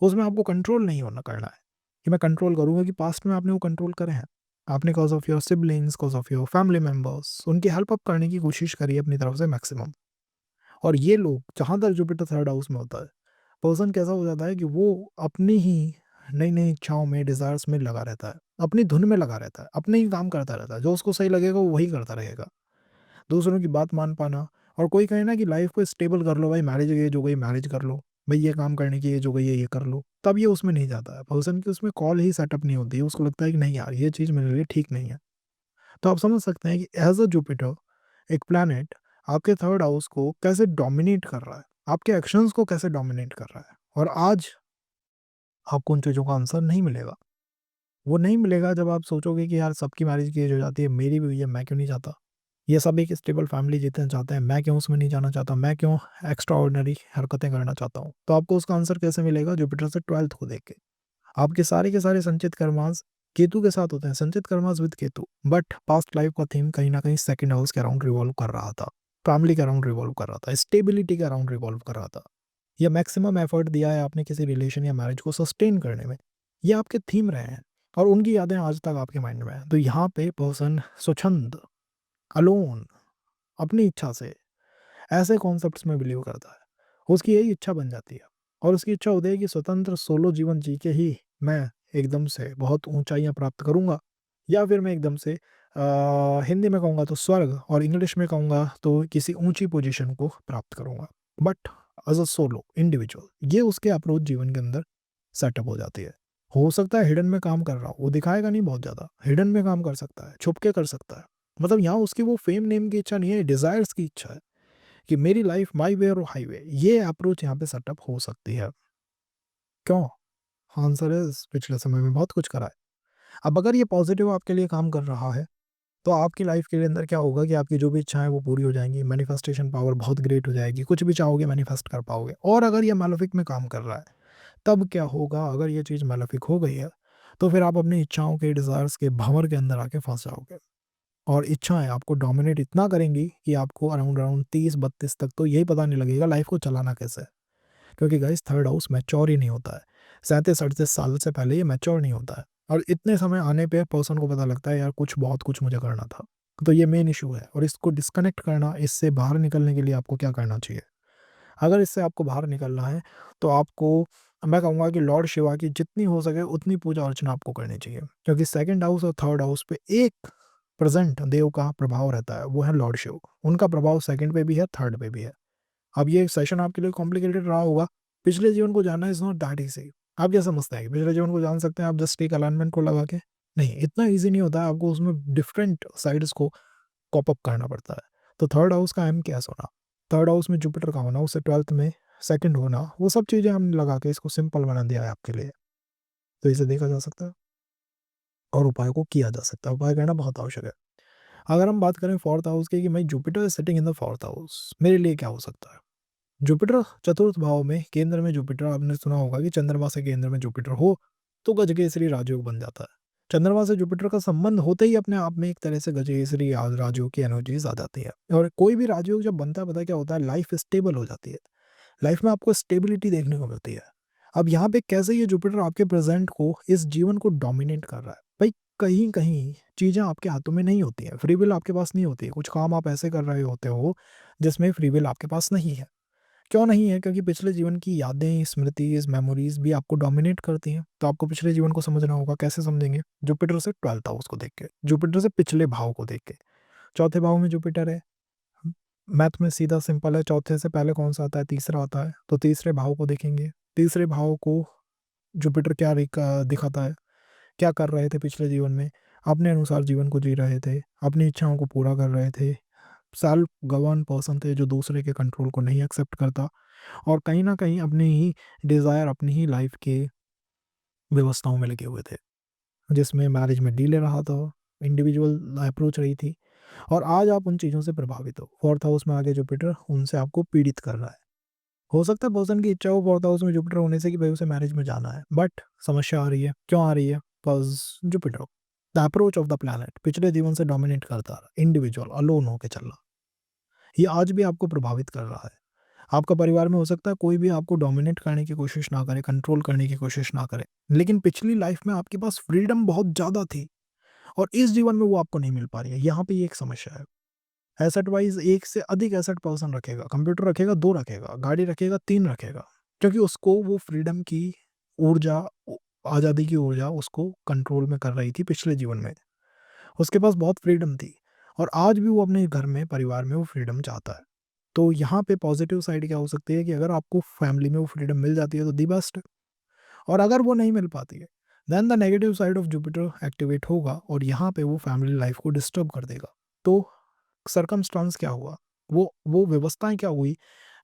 उसमें आपको कंट्रोल नहीं होना करना है, कि मैं कंट्रोल करूँगा, कि पास्ट में आपने वो कंट्रोल करे हैं। आपने cause of your siblings, cause of your family members उनकी हेल्प अप करने की कोशिश करी है अपनी तरफ से मैक्सिमम। और ये लोग जहाँ तक जुपिटर थर्ड हाउस में होता है, पर्सन कैसा हो जाता है कि वो अपनी ही नई-नई इच्छाओं में, डिज़ायर्स में लगा रहता है। अपनी धुन में लगा रहता है, अपने ही काम करता रहता है। जो उसको सही लगेगा वो वही करता रहेगा। दूसरों की बात मान पाना और कोई कहे ना कि लाइफ को स्टेबल कर लो भाई, मैरिज एज हो गई मैरिज कर लो, भाई ये काम करने की एज हो गई है ये कर लो, तब ये उसमें नहीं जाता है। पर्सन की उसमें कॉल ही सेटअप नहीं होती है, उसको लगता है कि नहीं यार ये चीज़ मेरे लिए ठीक नहीं है। तो आप समझ सकते हैं कि एज अ जुपिटर एक प्लैनेट आपके थर्ड हाउस को कैसे डोमिनेट कर रहा है, आपके एक्शंस को कैसे डोमिनेट कर रहा है। और आज आपको उन चीज़ों का आंसर नहीं मिलेगा। वो नहीं मिलेगा जब आप सोचोगे कि यार सबकी मैरिज की एज हो जाती है, मेरी भी हुई है, मैं क्यों नहीं चाहता। ये सब एक स्टेबल फैमिली जीतना चाहते हैं, मैं क्यों उसमें नहीं जाना चाहता, मैं क्यों एक्स्ट्रा ऑर्डिनरी हरकतें करना चाहता हूँ। तो आपको उसका आंसर कैसे मिलेगा? जुपिटर से 12th को देख के। आपके सारे के सारे संचित कर्मांश केतु के साथ होते हैं, संचित कर्मांश with Ketu. But past life का थीम कहीं न कहीं सेकंड हाउस के अराउंड रिवॉल्व कर रहा था। फैमिली के अराउंड रिवॉल्व कर रहा था, स्टेबिलिटी के अराउंड रिवॉल्व कर रहा था। या मैक्सिमम एफर्ट दिया है आपने किसी रिलेशन या मैरिज को सस्टेन करने में। ये आपके थीम रहे हैं और उनकी यादें आज तक आपके माइंड में हैं। तो यहाँ पे पर्सन स्वच्छंद, अलोन, अपनी इच्छा से ऐसे कॉन्सेप्ट्स में बिलीव करता है। उसकी यही इच्छा बन जाती है और उसकी इच्छा होती है कि स्वतंत्र सोलो जीवन जी के ही मैं एकदम से बहुत ऊँचाइयाँ प्राप्त करूँगा, या फिर मैं एकदम से हिंदी में कहूँगा तो स्वर्ग और इंग्लिश में कहूँगा तो किसी ऊँची पोज़ीशन को प्राप्त करूँगा। But as a solo individual ये उसके अप्रोच जीवन के अंदर सेटअप हो जाती है। हो सकता है हिडन में काम कर रहा हो, वो दिखाएगा नहीं बहुत ज़्यादा, हिडन में काम कर सकता है, छुप के कर सकता है। मतलब यहाँ उसकी वो फेम नेम की इच्छा नहीं है, डिज़ायर्स की इच्छा है कि मेरी लाइफ माई वे और हाईवे, ये अप्रोच यहाँ पे सेटअप हो सकती है। क्यों? आंसर इज़ पिछले समय में बहुत कुछ करा है। अब अगर ये पॉज़िटिव आपके लिए काम कर रहा है, तो आपकी लाइफ के अंदर क्या होगा कि आपकी जो भी इच्छाएँ वो पूरी हो जाएँगी, मैनिफेस्टेशन पावर बहुत ग्रेट हो जाएगी, कुछ भी चाहोगे मैनिफेस्ट कर पाओगे। और अगर ये मालेफिक में काम कर रहा है, तब क्या होगा? अगर ये चीज़ मालेफिक हो गई है, तो फिर आप अपनी इच्छाओं के, डिज़ायर्स के भंवर के अंदर आके फँस जाओगे। और इच्छाएँ आपको डोमिनेट इतना करेंगी कि आपको अराउंड अराउंड 30-32 तक तो यही पता नहीं लगेगा लाइफ़ को चलाना कैसे है। क्योंकि गाइस थर्ड हाउस मैच्योर ही नहीं होता है। 37-38 साल से पहले ये मैच्योर नहीं होता है और इतने समय आने पे पर्सन को पता लगता है यार कुछ बहुत कुछ मुझे करना था। तो ये मेन इशू है और इसको डिस्कनेक्ट करना, इससे बाहर निकलने के लिए आपको क्या करना चाहिए? अगर इससे आपको बाहर निकलना है, तो आपको मैं कहूँगा कि लॉर्ड शिवा की जितनी हो सके उतनी पूजा अर्चना आपको करनी चाहिए। क्योंकि सेकंड हाउस और थर्ड हाउस पे एक प्रेज़ेंट देव का प्रभाव रहता है, वो है लॉर्ड शिव। उनका प्रभाव सेकंड पे भी है, थर्ड पे भी है। अब ये सेशन आपके लिए कॉम्प्लिकेटेड रहा होगा। पिछले जीवन को जानना इज़ नॉट दैट ईज़ी। आप क्या समझते हैं कि पिछले जीवन को जान सकते हैं आप जस्ट एक अलाइनमेंट को लगा के? नहीं, इतना ईज़ी नहीं होता है, आपको उसमें डिफरेंट साइड्स को कॉप अप करना पड़ता है। तो थर्ड हाउस का अहम क्या होना, थर्ड हाउस में जुपिटर का होना, उससे 12th में सेकंड होना, वो सब चीज़ें हमने लगा के इसको सिंपल बना दिया है आपके लिए। तो इसे देखा जा सकता है और उपाय को किया जा सकता है। उपाय करना बहुत आवश्यक है। अगर हम बात करें फोर्थ हाउस की कि भाई Jupiter is sitting in the fourth house, मेरे लिए क्या हो सकता है? जुपिटर चतुर्थ भाव में, केंद्र में जुपिटर, आपने सुना होगा कि चंद्रमा से केंद्र में जुपिटर हो तो गजकेसरी राजयोग बन जाता है। चंद्रमा से जुपिटर का संबंध होते ही अपने आप में एक तरह से गजकेसरी राजयोग की एनर्जीज आ जाती है। और कोई भी राजयोग जब बनता है, पता है क्या होता है? लाइफ स्टेबल हो जाती है। लाइफ में आपको स्टेबिलिटी देखने को मिलती है। अब यहाँ पे कैसे ये जुपिटर आपके प्रेजेंट को, इस जीवन को डोमिनेट कर रहा है? भाई कहीं कहीं चीजें आपके हाथों में नहीं होती है, फ्री विल आपके पास नहीं होती है। कुछ काम आप ऐसे कर रहे होते हो जिसमें फ्री विल आपके पास नहीं है। क्यों नहीं है? क्योंकि पिछले जीवन की यादें, स्मृतिज, मेमोरीज भी आपको डोमिनेट करती हैं। तो आपको पिछले जीवन को समझना होगा। कैसे समझेंगे? जुपिटर से 12th हाउस को देख के, जुपिटर से पिछले भाव को देख के। चौथे भाव में जुपिटर है। मैथ में सीधा सिंपल है, चौथे से पहले कौन सा आता है? तीसरा आता है। तो तीसरे भाव को देखेंगे। तीसरे भाव को जुपिटर क्या दिखाता है? क्या कर रहे थे पिछले जीवन में? अपने अनुसार जीवन को जी रहे थे, अपनी इच्छाओं को पूरा कर रहे थे, सेल्फ गवर्न पर्सन थे जो दूसरे के कंट्रोल को नहीं एक्सेप्ट करता, और कहीं न कहीं अपनी ही डिज़ायर, अपनी ही लाइफ़ के व्यवस्थाओं में लगे हुए थे, जिसमें मैरिज में डिले रहा था, इंडिविजुअल अप्रोच रही थी, और आज आप उन चीज़ों से प्रभावित हो। फोर्थ हाउस में आके जुपिटर उनसे आपको पीड़ित कर रहा है। हो सकता है पर्सन की इच्छा हो फोर्थ हाउस में जुपिटर होने से कि भाई उसे मैरिज में जाना है, बट समस्या आ रही है। क्यों आ रही है? Because Jupiter, the approach of the planet पिछले जीवन से डोमिनेट करता रहा, इंडिविजुअल अलोन होके चलना। ये आज भी आपको प्रभावित कर रहा है। आपका परिवार में हो सकता है कोई भी आपको डोमिनेट करने की कोशिश ना करे, कंट्रोल करने की कोशिश ना करे, लेकिन पिछली लाइफ में आपके पास फ्रीडम बहुत ज़्यादा थी और इस जीवन में वो आपको नहीं मिल पा रही है। यहाँ पे ये एक समस्या है। एसेट वाइज़ एक से अधिक एसेट पर्सन रखेगा, कंप्यूटर रखेगा, 2 रखेगा, गाड़ी रखेगा, 3 रखेगा, क्योंकि उसको वो फ्रीडम की ऊर्जा, आज़ादी की ऊर्जा उसको कंट्रोल में कर रही थी पिछले जीवन में। उसके पास बहुत फ्रीडम थी और आज भी वो अपने घर में, परिवार में वो फ्रीडम चाहता है। तो यहाँ पे पॉजिटिव साइड क्या हो सकती है कि अगर आपको फैमिली में वो फ्रीडम मिल जाती है तो दी बेस्ट है, और अगर वो नहीं मिल पाती है, then the negative side of Jupiter activate होगा और यहाँ पे वो फैमिली लाइफ को डिस्टर्ब कर देगा। तो सर्कमस्टांस क्या हुआ? वो व्यवस्थाएँ क्या हुई?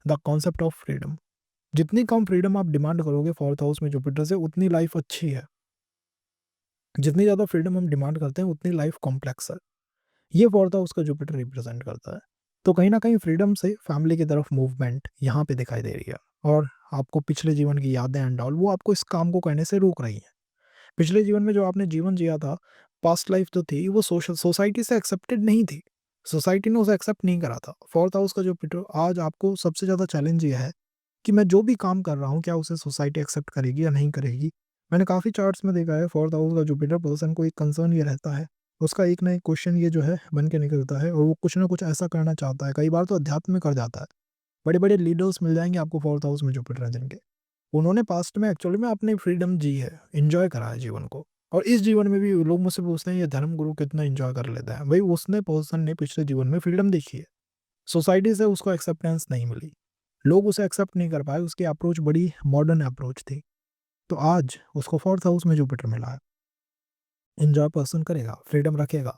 The concept of freedom. जितनी कम फ्रीडम आप डिमांड करोगे फोर्थ हाउस में जुपिटर से, उतनी लाइफ अच्छी है। जितनी ज़्यादा फ्रीडम हम डिमांड करते हैं, उतनी लाइफ कॉम्प्लेक्स है। ये फोर्थ हाउस का जुपिटर रिप्रेजेंट करता है। तो कहीं न कहीं फ्रीडम से फैमिली की तरफ मूवमेंट यहाँ पे दिखाई दे रही है, और आपको पिछले जीवन की यादें एंड ऑल, वो आपको इस काम को करने से रोक रही हैं। पिछले जीवन में जो आपने जीवन जिया था, पास्ट लाइफ जो थी, वो सोसाइटी से एक्सेप्टेड नहीं थी। सोसाइटी ने उसे एक्सेप्ट नहीं करा था। फोर्थ हाउस का जुपिटर आज आपको सबसे ज़्यादा चैलेंज ये है कि मैं जो भी काम कर रहा हूँ, क्या उसे सोसाइटी एक्सेप्ट करेगी या नहीं करेगी? मैंने काफ़ी चार्ट्स में देखा है, फोर्थ हाउस का जुपिटर पर्सन को एक कंसर्न ये रहता है, उसका एक ना एक क्वेश्चन ये जो है बन के निकलता है, और वो कुछ ना कुछ ऐसा करना चाहता है, कई बार तो अध्यात्म में कर जाता है। बड़े-बड़े लीडर्स मिल जाएँगे आपको फोर्थ हाउस में जुपिटर हैं जिनके। उन्होंने पास्ट में एक्चुअली में अपनी फ्रीडम जी है, एन्जॉय करा है जीवन को, और इस जीवन में भी लोग मुझसे पूछते हैं ये धर्मगुरु कितना एन्जॉय कर लेता है। भई उसने, पर्सन ने पिछले जीवन में फ्रीडम देखी है। सोसाइटी से उसको एक्सेप्टेंस नहीं मिली। लोग उसे एक्सेप्ट नहीं कर पाए, उसकी अप्रोच बड़ी मॉडर्न अप्रोच थी। तो आज उसको फोर्थ हाउस में जुपिटर मिला है। एन्जॉय पर्सन करेगा, फ्रीडम रखेगा,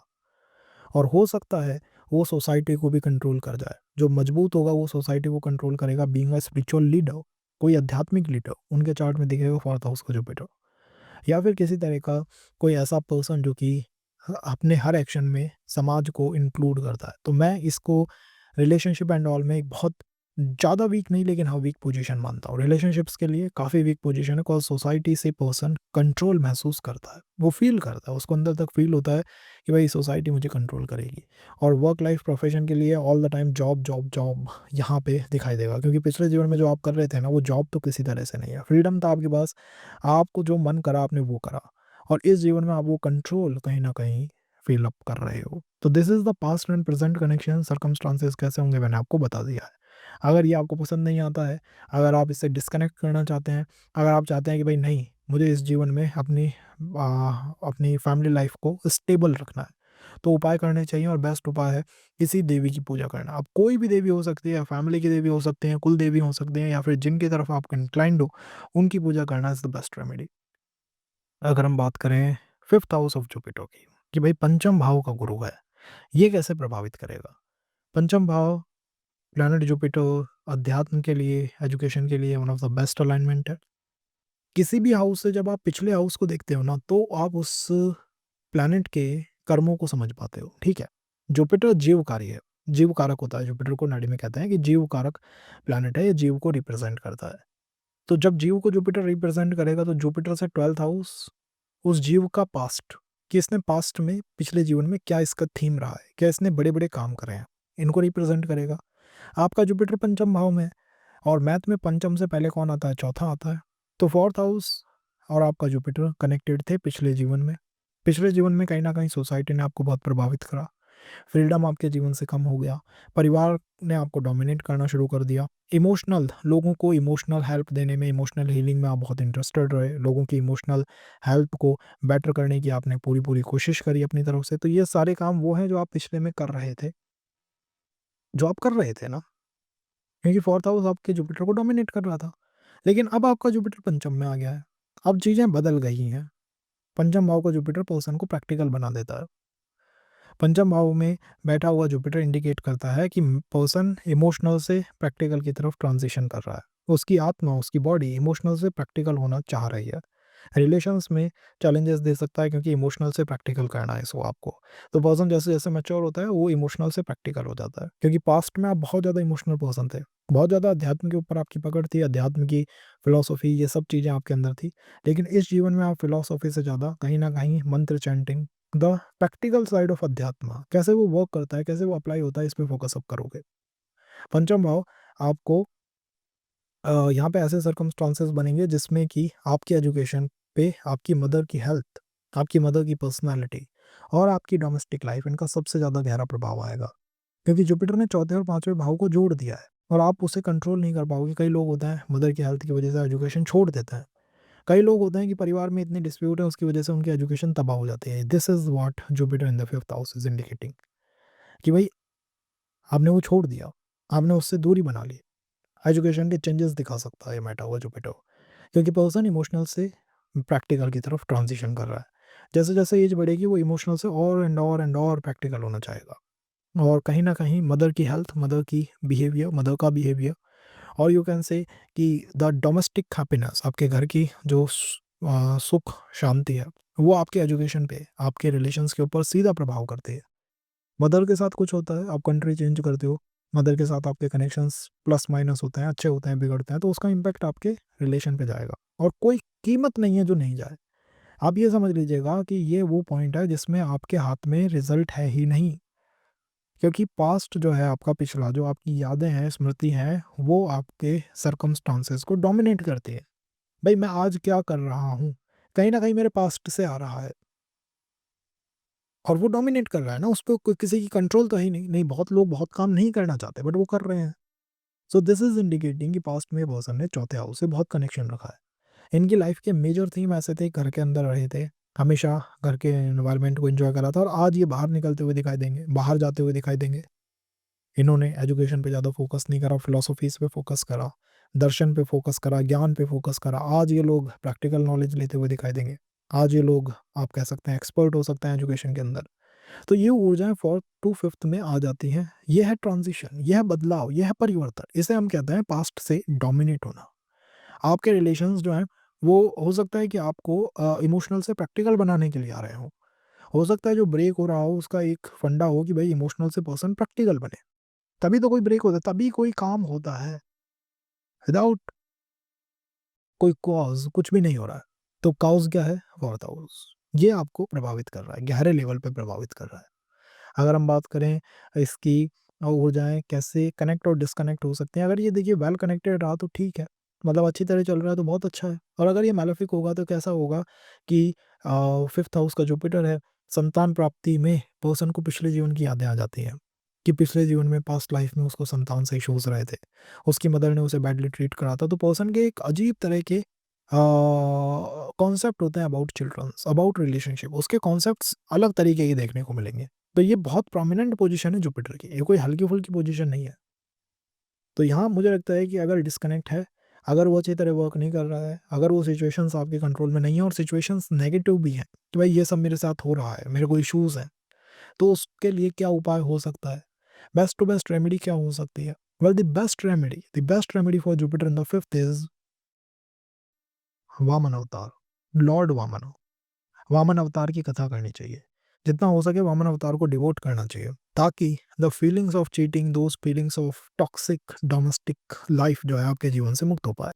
और हो सकता है वो सोसाइटी को भी कंट्रोल कर जाए। जो मजबूत होगा वो सोसाइटी को कंट्रोल करेगा, बीइंग अ स्पिरिचुअल लीडर, कोई आध्यात्मिक लीडर उनके चार्ट में दिखेगा फोर्थ हाउस का जुपिटर। या फिर किसी तरह का कोई ऐसा पर्सन जो कि अपने हर एक्शन में समाज को इंक्लूड करता है। तो मैं इसको रिलेशनशिप एंड ऑल में एक बहुत ज़्यादा वीक नहीं, लेकिन हाँ वीक पोजीशन मानता हूँ। रिलेशनशिप्स के लिए काफ़ी वीक पोजीशन है, बिकॉज़ सोसाइटी से पर्सन कंट्रोल महसूस करता है, वो फील करता है, उसको अंदर तक फील होता है कि भाई सोसाइटी मुझे कंट्रोल करेगी। और वर्क लाइफ प्रोफेशन के लिए all the time job job job यहाँ पे दिखाई देगा, क्योंकि पिछले जीवन में जो आप कर रहे थे ना, वो जॉब तो किसी तरह से नहीं है। फ्रीडम था आपके पास, आपको जो मन करा आपने वो करा, और इस जीवन में आप वो कंट्रोल कहीं न कहीं फील अप कर रहे हो। तो this is the past and present connection. Circumstances कैसे होंगे मैंने आपको बता दिया है। अगर ये आपको पसंद नहीं आता है, अगर आप इससे डिस्कनेक्ट करना चाहते हैं, अगर आप चाहते हैं कि भाई नहीं, मुझे इस जीवन में अपनी फैमिली लाइफ को स्टेबल रखना है, तो उपाय करने चाहिए और बेस्ट उपाय है किसी देवी की पूजा करना। अब कोई भी देवी हो सकती है, फैमिली की देवी हो सकते हैं, कुल देवी हो सकते हैं, या फिर जिनकी तरफ आप इंक्लाइंड हो, उनकी पूजा करना इज़ द बेस्ट रेमेडी। अगर हम बात करें फिफ्थ हाउस ऑफ जुपिटर की, कि भाई पंचम भाव का गुरु है, ये कैसे प्रभावित करेगा? पंचम भाव प्लैनेट जुपिटर अध्यात्म के लिए, एजुकेशन के लिए one of the best alignment है। किसी भी हाउस से जब आप पिछले हाउस को देखते हो ना, तो आप उस प्लैनेट के कर्मों को समझ पाते हो, ठीक है? जुपिटर जीवकारी है, जीव कारक होता है। जुपिटर को नाड़ी में कहते हैं कि जीव कारक प्लैनेट है, ये जीव को रिप्रेजेंट करता है। तो जब जीव को जुपिटर रिप्रेजेंट करेगा, तो जुपिटर से 12th हाउस उस जीव का पास्ट, कि इसने पास्ट में, पिछले जीवन में क्या इसका थीम रहा है, क्या इसने बड़े-बड़े काम करे हैं, इनको रिप्रेजेंट करेगा। आपका जुपिटर पंचम भाव में है, और मैथ में पंचम से पहले कौन आता है? चौथा आता है। तो 4th हाउस और आपका जुपिटर कनेक्टेड थे पिछले जीवन में। पिछले जीवन में कहीं न कहीं सोसाइटी ने आपको बहुत प्रभावित करा। फ्रीडम आपके जीवन से कम हो गया। परिवार ने आपको डोमिनेट करना शुरू कर दिया। इमोशनल लोगों को इमोशनल हेल्प देने में, इमोशनल हीलिंग में आप बहुत इंटरेस्टेड रहे। लोगों की इमोशनल हेल्थ को बेटर करने की आपने पूरी-पूरी कोशिश करी अपनी तरफ से। तो ये सारे काम वो हैं जो आप पिछले में कर रहे थे। जो आप कर रहे थे ना, क्योंकि 4th हाउस आपके जुपिटर को डोमिनेट कर रहा था। लेकिन अब आपका जुपिटर पंचम में आ गया है। अब चीज़ें बदल गई हैं। पंचम भाव का जुपिटर पर्सन को प्रैक्टिकल बना देता है। पंचम भाव में बैठा हुआ जुपिटर इंडिकेट करता है कि पर्सन इमोशनल से प्रैक्टिकल की तरफ ट्रांजिशन कर रहा है। उसकी आत्मा, उसकी बॉडी इमोशनल से प्रैक्टिकल होना चाह रही है। रिलेशंस में चैलेंजेस दे सकता है, क्योंकि इमोशनल से प्रैक्टिकल करना है इसको आपको। तो पर्सन जैसे-जैसे मैच्योर होता है, वो इमोशनल से प्रैक्टिकल हो जाता है। क्योंकि पास्ट में आप बहुत ज़्यादा इमोशनल पर्सन थे। बहुत ज़्यादा अध्यात्म के ऊपर आपकी पकड़ थी, अध्यात्म की फिलॉसफी, ये सब चीज़ें आपके अंदर थी। लेकिन इस जीवन में आप फिलॉसफी से ज़्यादा कहीं न कहीं मंत्र chanting, the practical side of अध्यात्म, कैसे वो वर्क करता है, कैसे वो अप्लाई होता है, इस पे फोकस अप करोगे। पंचम भाव आपको यहाँ पे ऐसे सर्कमस्टांसेस बनेंगे जिसमें कि आपकी एजुकेशन पे, आपकी मदर की हेल्थ, आपकी मदर की पर्सनैलिटी और आपकी डोमेस्टिक लाइफ, इनका सबसे ज़्यादा गहरा प्रभाव आएगा। क्योंकि जुपिटर ने चौथे और पाँचवें भाव को जोड़ दिया है, और आप उसे कंट्रोल नहीं कर पाओगे। कई लोग होते हैं मदर की हेल्थ की वजह से एजुकेशन छोड़ देते हैं। कई लोग होते हैं कि परिवार में इतनी डिस्प्यूट है, उसकी वजह से उनकी एजुकेशन तबाह हो जाती है। This is what Jupiter in the 5th house is indicating, कि भाई आपने वो छोड़ दिया, आपने उससे दूरी बना ली। एजुकेशन के चेंजेस दिखा सकता है ये बैठा हुआ जुपिटर, क्योंकि पर्सन इमोशनल से प्रैक्टिकल की तरफ ट्रांजिशन कर रहा है। जैसे-जैसे एज बढ़ेगी, वो इमोशनल से और एंड और एंड और प्रैक्टिकल होना चाहेगा। और कहीं न कहीं मदर की हेल्थ, मदर की बिहेवियर, मदर का बिहेवियर, और यू कैन से कि द डोमेस्टिक हैप्पीनेस, आपके घर की जो सुख शांति है, वो आपके एजुकेशन पे, आपके रिलेशंस के ऊपर सीधा प्रभाव करती है। मदर के साथ कुछ होता है, आप कंट्री चेंज करते हो, मदर के साथ आपके कनेक्शंस प्लस माइनस होते हैं, अच्छे होते हैं, बिगड़ते हैं, तो उसका इम्पैक्ट आपके रिलेशन पे जाएगा, और कोई कीमत नहीं है जो नहीं जाए। आप ये समझ लीजिएगा कि ये वो पॉइंट है जिसमें आपके हाथ में रिजल्ट है ही नहीं, क्योंकि पास्ट जो है आपका, पिछला जो आपकी यादें हैं, स्मृति हैं, वो आपके सर्कमस्टांसेस को डोमिनेट करती है। भई मैं आज क्या कर रहा हूँ, कहीं न कहीं मेरे पास्ट से आ रहा है, और वो डोमिनेट कर रहा है ना, उसपे कोई किसी की कंट्रोल तो है ही नहीं। नहीं, बहुत लोग बहुत काम नहीं करना चाहते, बट वो कर रहे हैं। सो दिस इज़ इंडिकेटिंग कि पास्ट में पर्सन ने चौथे हाउस से बहुत कनेक्शन रखा है। इनकी लाइफ के मेजर थीम ऐसे थे, घर के अंदर रहे थे, हमेशा घर के एनवायरनमेंट को एन्जॉय करा था, और आज ये बाहर निकलते हुए दिखाई देंगे, बाहर जाते हुए दिखाई देंगे। इन्होंने एजुकेशन पे ज़्यादा फ़ोकस नहीं करा, फिलॉसफीज़ पे फ़ोकस करा, दर्शन पे फ़ोकस करा, ज्ञान पे फ़ोकस करा। आज ये लोग प्रैक्टिकल नॉलेज लेते हुए दिखाई देंगे। आज ये लोग, आप कह सकते हैं, एक्सपर्ट हो सकते हैं एजुकेशन के अंदर। तो ये ऊर्जाएँ 4th टू 5th में आ जाती हैं। ये है ट्रांज़िशन, ये है बदलाव, ये है परिवर्तन। इसे हम कहते हैं पास्ट से डोमिनेट होना। आपके रिलेशंस जो हैं, वो हो सकता है कि आपको इमोशनल से प्रैक्टिकल बनाने के लिए आ रहे हों। हो सकता है जो ब्रेक हो रहा हो, उसका एक फंडा हो कि भई इमोशनल से पर्सन प्रैक्टिकल बने। तभी तो कोई ब्रेक होता है, तभी कोई काम होता है। विदाउट कोई कॉज़ कुछ भी नहीं हो रहा है। तो कॉज़ क्या है? 4th house. ये आपको प्रभावित कर रहा है, गहरे लेवल पे प्रभावित कर रहा है। अगर हम बात करें इसकी ऊर्जाएँ कैसे कनेक्ट और डिस्कनेक्ट हो सकती हैं, अगर ये देखिए वेल कनेक्टेड रहा तो ठीक है, मतलब अच्छी तरह चल रहा है तो बहुत अच्छा है। और अगर ये मैलेफिक होगा तो कैसा होगा कि 5th हाउस का जुपिटर है, संतान प्राप्ति में पर्सन को पिछले जीवन की यादें आ जाती हैं कि पिछले जीवन में, पास्ट लाइफ में उसको संतान से इश्यूज रहे थे, उसकी मदर ने उसे बैडली ट्रीट करा था। तो पर्सन के एक अजीब तरह के कॉन्सेप्ट होते हैं अबाउट चिल्ड्रंस, अबाउट रिलेशनशिप, उसके कॉन्सेप्ट्स अलग तरीके के देखने को मिलेंगे। तो ये बहुत प्रोमिनेंट पोजीशन है जुपिटर की, ये कोई हल्की फुल्की पोजीशन नहीं है। तो यहाँ मुझे लगता है कि अगर डिस्कनेक्ट है, अगर वो अच्छी तरह वर्क नहीं कर रहा है, अगर वो सिचुएशंस आपके कंट्रोल में नहीं है और सिचुएशंस नेगेटिव भी हैं कि भाई ये सब मेरे साथ हो रहा है, मेरे को इश्यूज हैं, तो उसके लिए क्या उपाय हो सकता है? बेस्ट टू बेस्ट रेमेडी क्या हो सकती है? Well, the best remedy for Jupiter in the fifth is Vaman avatar, lord Vaman. Vaman अवतार की कथा करनी चाहिए, जितना हो सके वामन अवतार को डिवोट करना चाहिए, ताकि the feelings of cheating, those feelings of toxic domestic life जो है आपके जीवन से मुक्त हो पाए।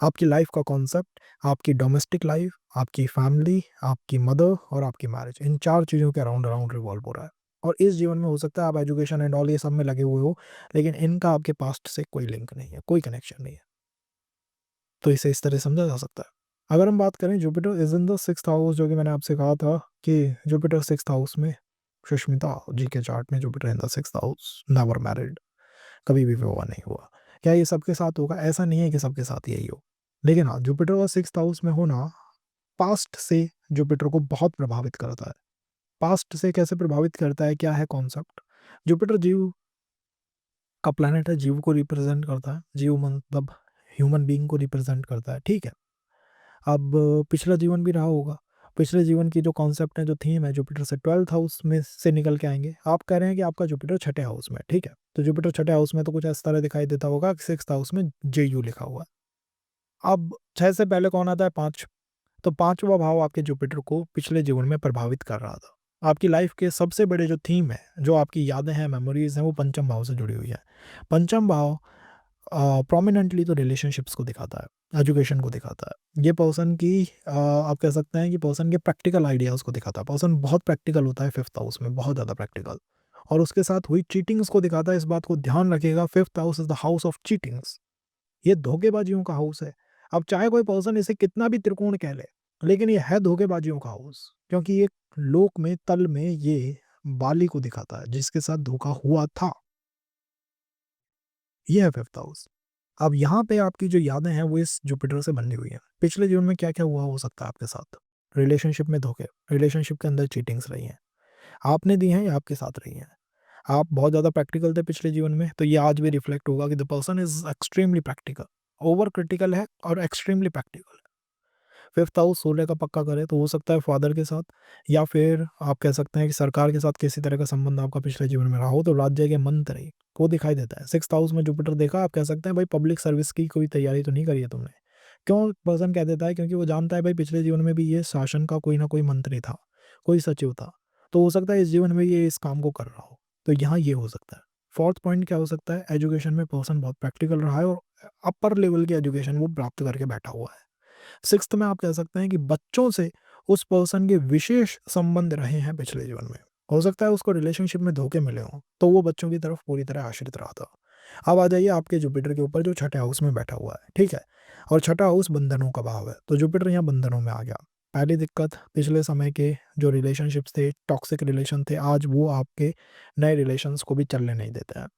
आपकी लाइफ का कॉन्सेप्ट, आपकी डोमेस्टिक लाइफ, आपकी फैमिली, आपकी मदर और आपकी मैरिज, इन चार चीज़ों के अराउंड अराउंड रिवॉल्व हो रहा है। और इस जीवन में हो सकता है आप एजुकेशन एंड ऑल ये सब में लगे हुए हो, लेकिन इनका आपके पास्ट से कोई लिंक नहीं है, कोई कनेक्शन नहीं है। तो इसे इस तरह समझा जा सकता है। अगर हम बात करें Jupiter is in the sixth house, जो कि मैंने आपसे कहा था कि जुपिटर सिक्स्थ हाउस में, सुष्मिता जी के चार्ट में Jupiter in the sixth house, never married, कभी भी विवाह नहीं हुआ। क्या ये सबके साथ होगा? ऐसा नहीं है कि सबके साथ यही हो, लेकिन हाँ, जुपिटर और सिक्स्थ हाउस में होना पास्ट से जुपिटर को बहुत प्रभावित करता है। पास्ट से कैसे प्रभावित करता है, क्या है कॉन्सेप्ट? जुपिटर जीव का प्लैनेट है, जीव को रिप्रेजेंट करता है, जीव मतलब ह्यूमन बीइंग को रिप्रेजेंट करता है, ठीक है। अब पिछला जीवन भी रहा होगा, पिछले जीवन की जो कॉन्सेप्ट है, जो थीम है, जुपिटर से 12th हाउस में से निकल के आएंगे। आप कह रहे हैं कि आपका जुपिटर छठे हाउस में, ठीक है, तो जुपिटर छठे हाउस में तो कुछ इस तरह दिखाई देता होगा कि सिक्स्थ हाउस में JU लिखा हुआ है। अब 6 से पहले कौन आता है? 5। तो 5वां भाव आपके जुपिटर को पिछले जीवन में प्रभावित कर रहा था। आपकी लाइफ के सबसे बड़े जो थीम है, जो आपकी यादें हैं, मेमोरीज हैं, वो पंचम भाव से जुड़ी हुई है। पंचम भाव प्रोमिनेंटली तो रिलेशनशिप्स को दिखाता है, एजुकेशन को दिखाता है। ये पर्सन की आप कह सकते हैं कि पर्सन के प्रैक्टिकल आइडियाज़ को दिखाता है। पर्सन बहुत प्रैक्टिकल होता है फिफ्थ हाउस में, बहुत ज़्यादा प्रैक्टिकल। और उसके साथ हुई चीटिंग्स को दिखाता है। इस बात को ध्यान रखिएगा, fifth house is the house of cheatings. ये धोखेबाजियों का हाउस है। अब चाहे कोई पर्सन इसे कितना भी त्रिकोण कह ले, लेकिन ये है धोखेबाजियों का हाउस, क्योंकि ये लोक में, तल में ये बाली को दिखाता है जिसके साथ धोखा हुआ था। ये है फिफ्थ हाउस। अब यहाँ पे आपकी जो यादें हैं वो इस जुपिटर से बनी हुई हैं। पिछले जीवन में क्या-क्या हुआ हो सकता है आपके साथ? रिलेशनशिप में धोखे, रिलेशनशिप के अंदर चीटिंग्स रही हैं। आपने दी हैं या आपके साथ रही हैं? आप बहुत ज़्यादा प्रैक्टिकल थे पिछले जीवन में, तो ये आज भी रिफ्लेक्ट होगा कि the person is extremely practical. Over critical है और एक्सट्रीमली प्रैक्टिकल है। फिफ्थ हाउस 16 का पक्का करे तो हो सकता है फादर के साथ, या फिर आप कह सकते हैं कि सरकार के साथ किसी तरह का संबंध आपका पिछले जीवन में रहा हो, तो राज्य के मंत्री को दिखाई देता है। सिक्स्थ हाउस में जुपिटर देखा, आप कह सकते हैं भाई पब्लिक सर्विस की कोई तैयारी तो नहीं करी है तुमने। क्यों पर्सन कह देता है? क्योंकि वो जानता है भाई पिछले जीवन में भी ये शासन का कोई ना कोई मंत्री था, कोई सचिव था, तो हो सकता है इस जीवन में ये इस काम को कर रहा हो। तो यहाँ ये हो सकता है। फोर्थ पॉइंट क्या हो सकता है? एजुकेशन में पर्सन बहुत प्रैक्टिकल रहा है और अपर लेवल की एजुकेशन वो प्राप्त करके बैठा हुआ है। सिक्स्थ में आप कह सकते हैं कि बच्चों से उस पर्सन के विशेष संबंध रहे हैं पिछले जीवन में। हो सकता है उसको रिलेशनशिप में धोखे मिले हों, तो वो बच्चों की तरफ पूरी तरह आश्रित रहा था। अब आ जाइए आपके जुपिटर के ऊपर जो छठे हाउस में बैठा हुआ है, ठीक है? और छठा हाउस बंधनों का भाव है, तो जुपिटर यहाँ बंधनों में आ गया। पहली दिक्कत, पिछले समय के जो रिलेशनशिप्स थे, टॉक्सिक रिलेशन थे, आज वो आपके नए रिलेशंस को भी चलने नहीं देते हैं,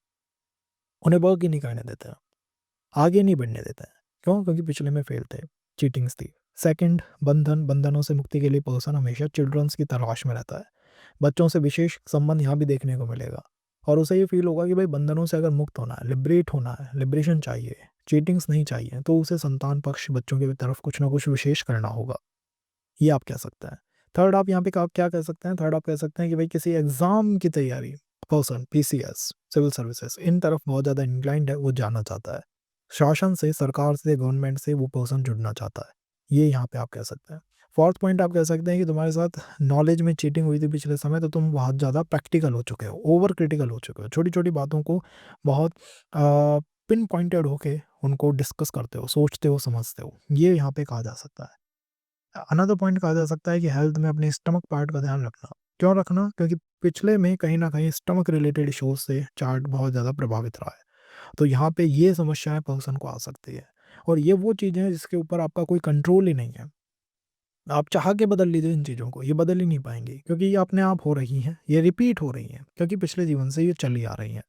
उन्हें वर्क ही नहीं करने देते हैं, आगे नहीं बढ़ने देते हैं। क्यों? क्योंकि पिछले में फेल थे, चीटिंग्स थी। सेकंड, बंधनों से मुक्ति के लिए पर्सन हमेशा चिल्ड्रंस की तलाश में रहता है। बच्चों से विशेष संबंध यहाँ भी देखने को मिलेगा और उसे ये फील होगा कि भाई बंधनों से अगर मुक्त होना है, लिबरेट होना है, लिबरेशन चाहिए, चीटिंग्स नहीं चाहिए, तो उसे संतान पक्ष बच्चों की तरफ कुछ ना कुछ विशेष करना होगा। ये आप कह सकते हैं। थर्ड, आप यहाँ पे क्या कह सकते हैं? थर्ड आप कह सकते हैं कि भाई किसी एग्जाम की तैयारी, पर्सन PCS, सिविल सर्विसेज, इन तरफ बहुत ज़्यादा इंक्लाइंड है, वो जानना चाहता है। शासन से, सरकार से, गवर्नमेंट से वो पर्सन जुड़ना चाहता है। ये यहाँ पे आप कह सकते हैं। फोर्थ पॉइंट आप कह सकते हैं कि तुम्हारे साथ नॉलेज में चीटिंग हुई थी पिछले समय, तो तुम बहुत ज़्यादा प्रैक्टिकल हो चुके हो, ओवर क्रिटिकल हो चुके हो, छोटी छोटी बातों को बहुत पिन पॉइंटेड होके उनको डिस्कस करते हो, सोचते हो, समझते हो। ये यहाँ पे कहा जा सकता है। अनदर पॉइंट कहा जा सकता है कि हेल्थ में अपने स्टमक पार्ट का ध्यान रखना। क्यों रखना? क्योंकि पिछले में कहीं ना कहीं स्टमक रिलेटेड इश्यूज से चार्ट बहुत ज़्यादा प्रभावित रहा है। तो यहाँ पे ये समस्याएं पर्सन को आ सकती है, और ये वो चीज़ें हैं जिसके ऊपर आपका कोई कंट्रोल ही नहीं है। आप चाह के बदल लीजिए इन चीज़ों को, ये बदल ही नहीं पाएँगी क्योंकि ये अपने आप हो रही हैं, ये रिपीट हो रही हैं क्योंकि पिछले जीवन से ये चली आ रही हैं।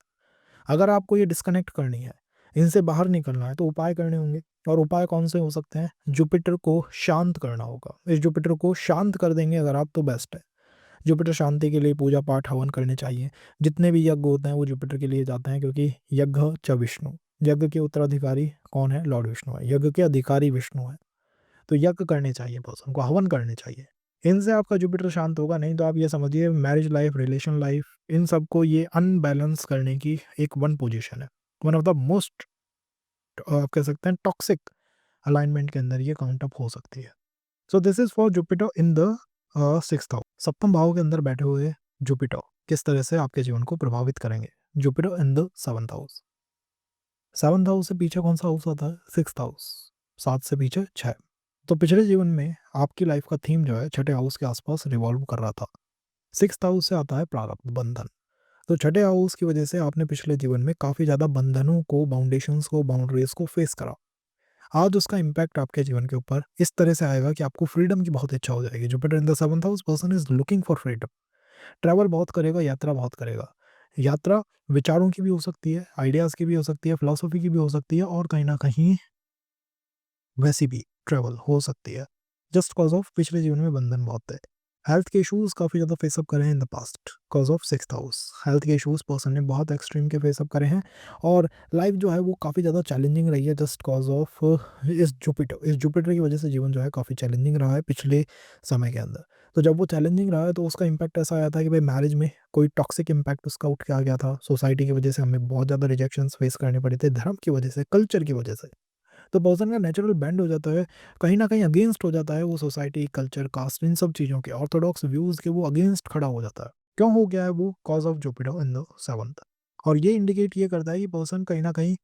अगर आपको ये डिस्कनेक्ट करनी है, इनसे बाहर निकलना है तो उपाय करने होंगे और उपाय कौन से हो सकते हैं? जुपिटर को शांत करना होगा। इस जुपिटर को शांत कर देंगे अगर आप तो बेस्ट है। जुपिटर शांति के लिए पूजा-पाठ, हवन करने चाहिए। जितने भी यज्ञ होते हैं वो जुपिटर के लिए जाते हैं क्योंकि यज्ञ च विष्णु, यज्ञ के उत्तराधिकारी कौन है? लॉर्ड विष्णु है। यज्ञ के अधिकारी विष्णु हैं। तो यज्ञ करने चाहिए पर्सन को, हवन करने चाहिए। इनसे आपका जुपिटर शांत होगा, नहीं तो आप ये समझिए marriage life, relation life in सबको ये अनबैलेंस करने की एक वन पोज़ीशन है। वन ऑफ द मोस्ट आप कह सकते हैं टॉक्सिक अलाइनमेंट के अंदर ये काउंट अप हो सकती है। सो this is for Jupiter in the 6th house. सप्तम भाव के अंदर बैठे हुए जुपिटर किस तरह से आपके जीवन को प्रभावित करेंगे? Jupiter in the 7th house. 7th house से पीछे कौन-सा हाउस आता है? 6th house. 7 से पीछे 6। तो पिछले जीवन में आपकी लाइफ का थीम जो है छठे हाउस के आसपास रिवॉल्व कर रहा था। 6th हाउस से आता है प्रारब्ध, बंधन। तो छठे हाउस की वजह से आपने पिछले जीवन में काफ़ी ज़्यादा बंधनों को, बाउंडेशंस को, बाउंड्रीज़ को फेस करा। आज उसका इम्पैक्ट आपके जीवन के ऊपर इस तरह से आएगा कि आपको फ्रीडम की बहुत इच्छा हो जाएगी। Jupiter in the 7th house, person is looking for freedom. Travel बहुत करेगा, यात्रा बहुत करेगा। यात्रा विचारों की भी हो सकती है, आइडियाज़ की भी हो सकती है, फिलॉसफी की भी हो सकती है और कहीं न कहीं वैसी भी ट्रैवल हो सकती है। जस्ट कॉज़ ऑफ पिछले जीवन में बंधन बहुत थे। हेल्थ के इश्यूज़ काफ़ी ज़्यादा फेस अप करे हैं in the past cause of 6th house. Health के इश्यूज़ पर्सन ने बहुत एक्सट्रीम के फेस अप करे हैं और लाइफ़ जो है वो काफ़ी ज़्यादा चैलेंजिंग रही है जस्ट कॉज़ ऑफ इस जुपिटर की वजह से जीवन जो है काफ़ी चैलेंजिंग रहा है पिछले समय के अंदर। तो जब वो चैलेंजिंग रहा है तो उसका इम्पैक्ट ऐसा आया था कि भाई मैरिज में कोई टॉक्सिक इम्पैक्ट उसका उठ के आ गया था। सोसाइटी की वजह से हमें बहुत ज़्यादा रिजेक्शंस फेस करने पड़े थे, धर्म की वजह से, कल्चर की वजह से। तो पर्सन का नेचुरल बेंड हो जाता है, कहीं न कहीं अगेंस्ट हो जाता है वो सोसाइटी, कल्चर, कास्ट इन सब चीज़ों के ऑर्थोडॉक्स व्यूज़ के वो अगेंस्ट खड़ा हो जाता है। क्यों हो गया है वो? Cause of Jupiter in the 7th। और ये इंडिकेट ये करता है कि पर्सन कहीं न कहीं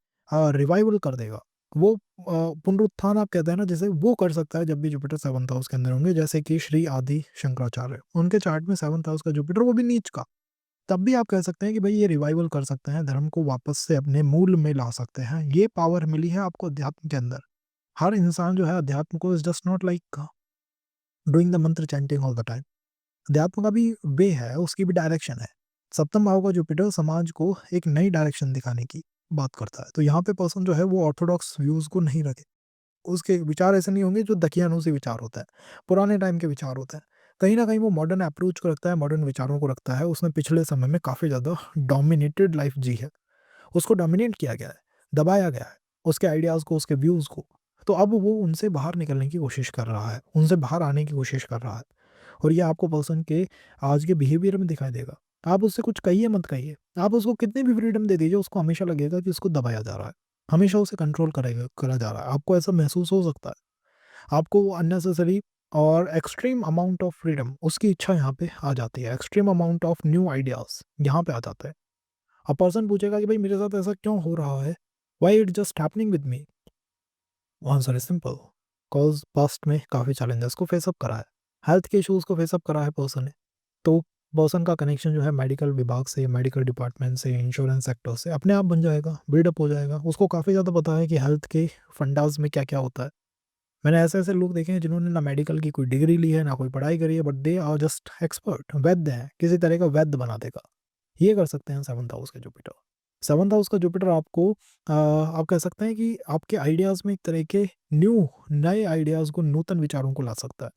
रिवाइवल कर देगा। वो पुनरुत्थान आप कहते हैं ना जैसे वो कर सकता है जब भी जुपिटर 7th हाउस के अंदर होंगे, जैसे कि श्री आदि शंकराचार्य। उनके चार्ट में 7th हाउस का जुपिटर वो भी नीच का। तब भी आप कह सकते हैं कि भई ये रिवाइवल कर सकते हैं, धर्म को वापस से अपने मूल में ला सकते हैं। ये पावर मिली है आपको अध्यात्म के अंदर। हर इंसान जो है अध्यात्म को is just not like doing the मंत्र चैंटिंग ऑल द टाइम। अध्यात्म का भी वे है, उसकी भी डायरेक्शन है। सप्तम भाव का जुपिटर समाज को एक नई डायरेक्शन दिखाने की बात करता है। तो यहाँ पे पर्सन जो है वो ऑर्थोडॉक्स व्यूज़ को नहीं रखे। उसके विचार ऐसे नहीं होंगे जो दकियानूसी विचार होता है, पुराने टाइम के विचार होते हैं। कहीं न कहीं वो मॉडर्न अप्रोच को रखता है, मॉडर्न विचारों को रखता है। उसने पिछले समय में काफ़ी ज़्यादा डोमिनेटेड लाइफ़ जी है। उसको डोमिनेट किया गया है, दबाया गया है, उसके आइडियाज़ को, उसके व्यूज़ को। तो अब वो उनसे बाहर निकलने की कोशिश कर रहा है, उनसे बाहर आने की कोशिश कर रहा है और ये आपको पर्सन के आज के बिहेवियर में दिखाई देगा। आप उससे कुछ कहिए मत कहिए, आप उसको कितनी भी फ्रीडम दे दीजिए, उसको हमेशा लगेगा कि उसको दबाया जा रहा है, हमेशा उसे कंट्रोल करा जा रहा है। आपको ऐसा महसूस हो सकता है। आपको अननेसेसरी और एक्सट्रीम अमाउंट ऑफ फ्रीडम उसकी इच्छा यहाँ पे आ जाती है, extreme amount of new ideas यहाँ पे आ जाता है। अब पर्सन पूछेगा कि भाई मेरे साथ ऐसा क्यों हो रहा है? Why it's just happening with me? Answer is simple, because past में काफ़ी चैलेंजेस को फेस अप करा है। हेल्थ के इश्यूज़ को फेस अप करा है पर्सन ने। तो पर्सन का कनेक्शन जो है मेडिकल विभाग से, मेडिकल डिपार्टमेंट से, इंश्योरेंस सेक्टर से अपने आप बन जाएगा, बिल्डअप हो जाएगा। उसको काफ़ी ज़्यादा पता है कि हेल्थ के फंडास में क्या-क्या होता है। मैंने ऐसे-ऐसे लोग देखे हैं जिन्होंने ना मेडिकल की कोई डिग्री ली है, ना कोई पढ़ाई करी है, but they are just expert, वैद्य हैं, किसी तरह का वैद्य बना देगा। ये कर सकते हैं 7th हाउस का जुपिटर। 7th हाउस का जुपिटर आपको आप कह सकते हैं कि आपके आइडियाज़ में एक तरह के नए आइडियाज़ को, नूतन विचारों को ला सकता है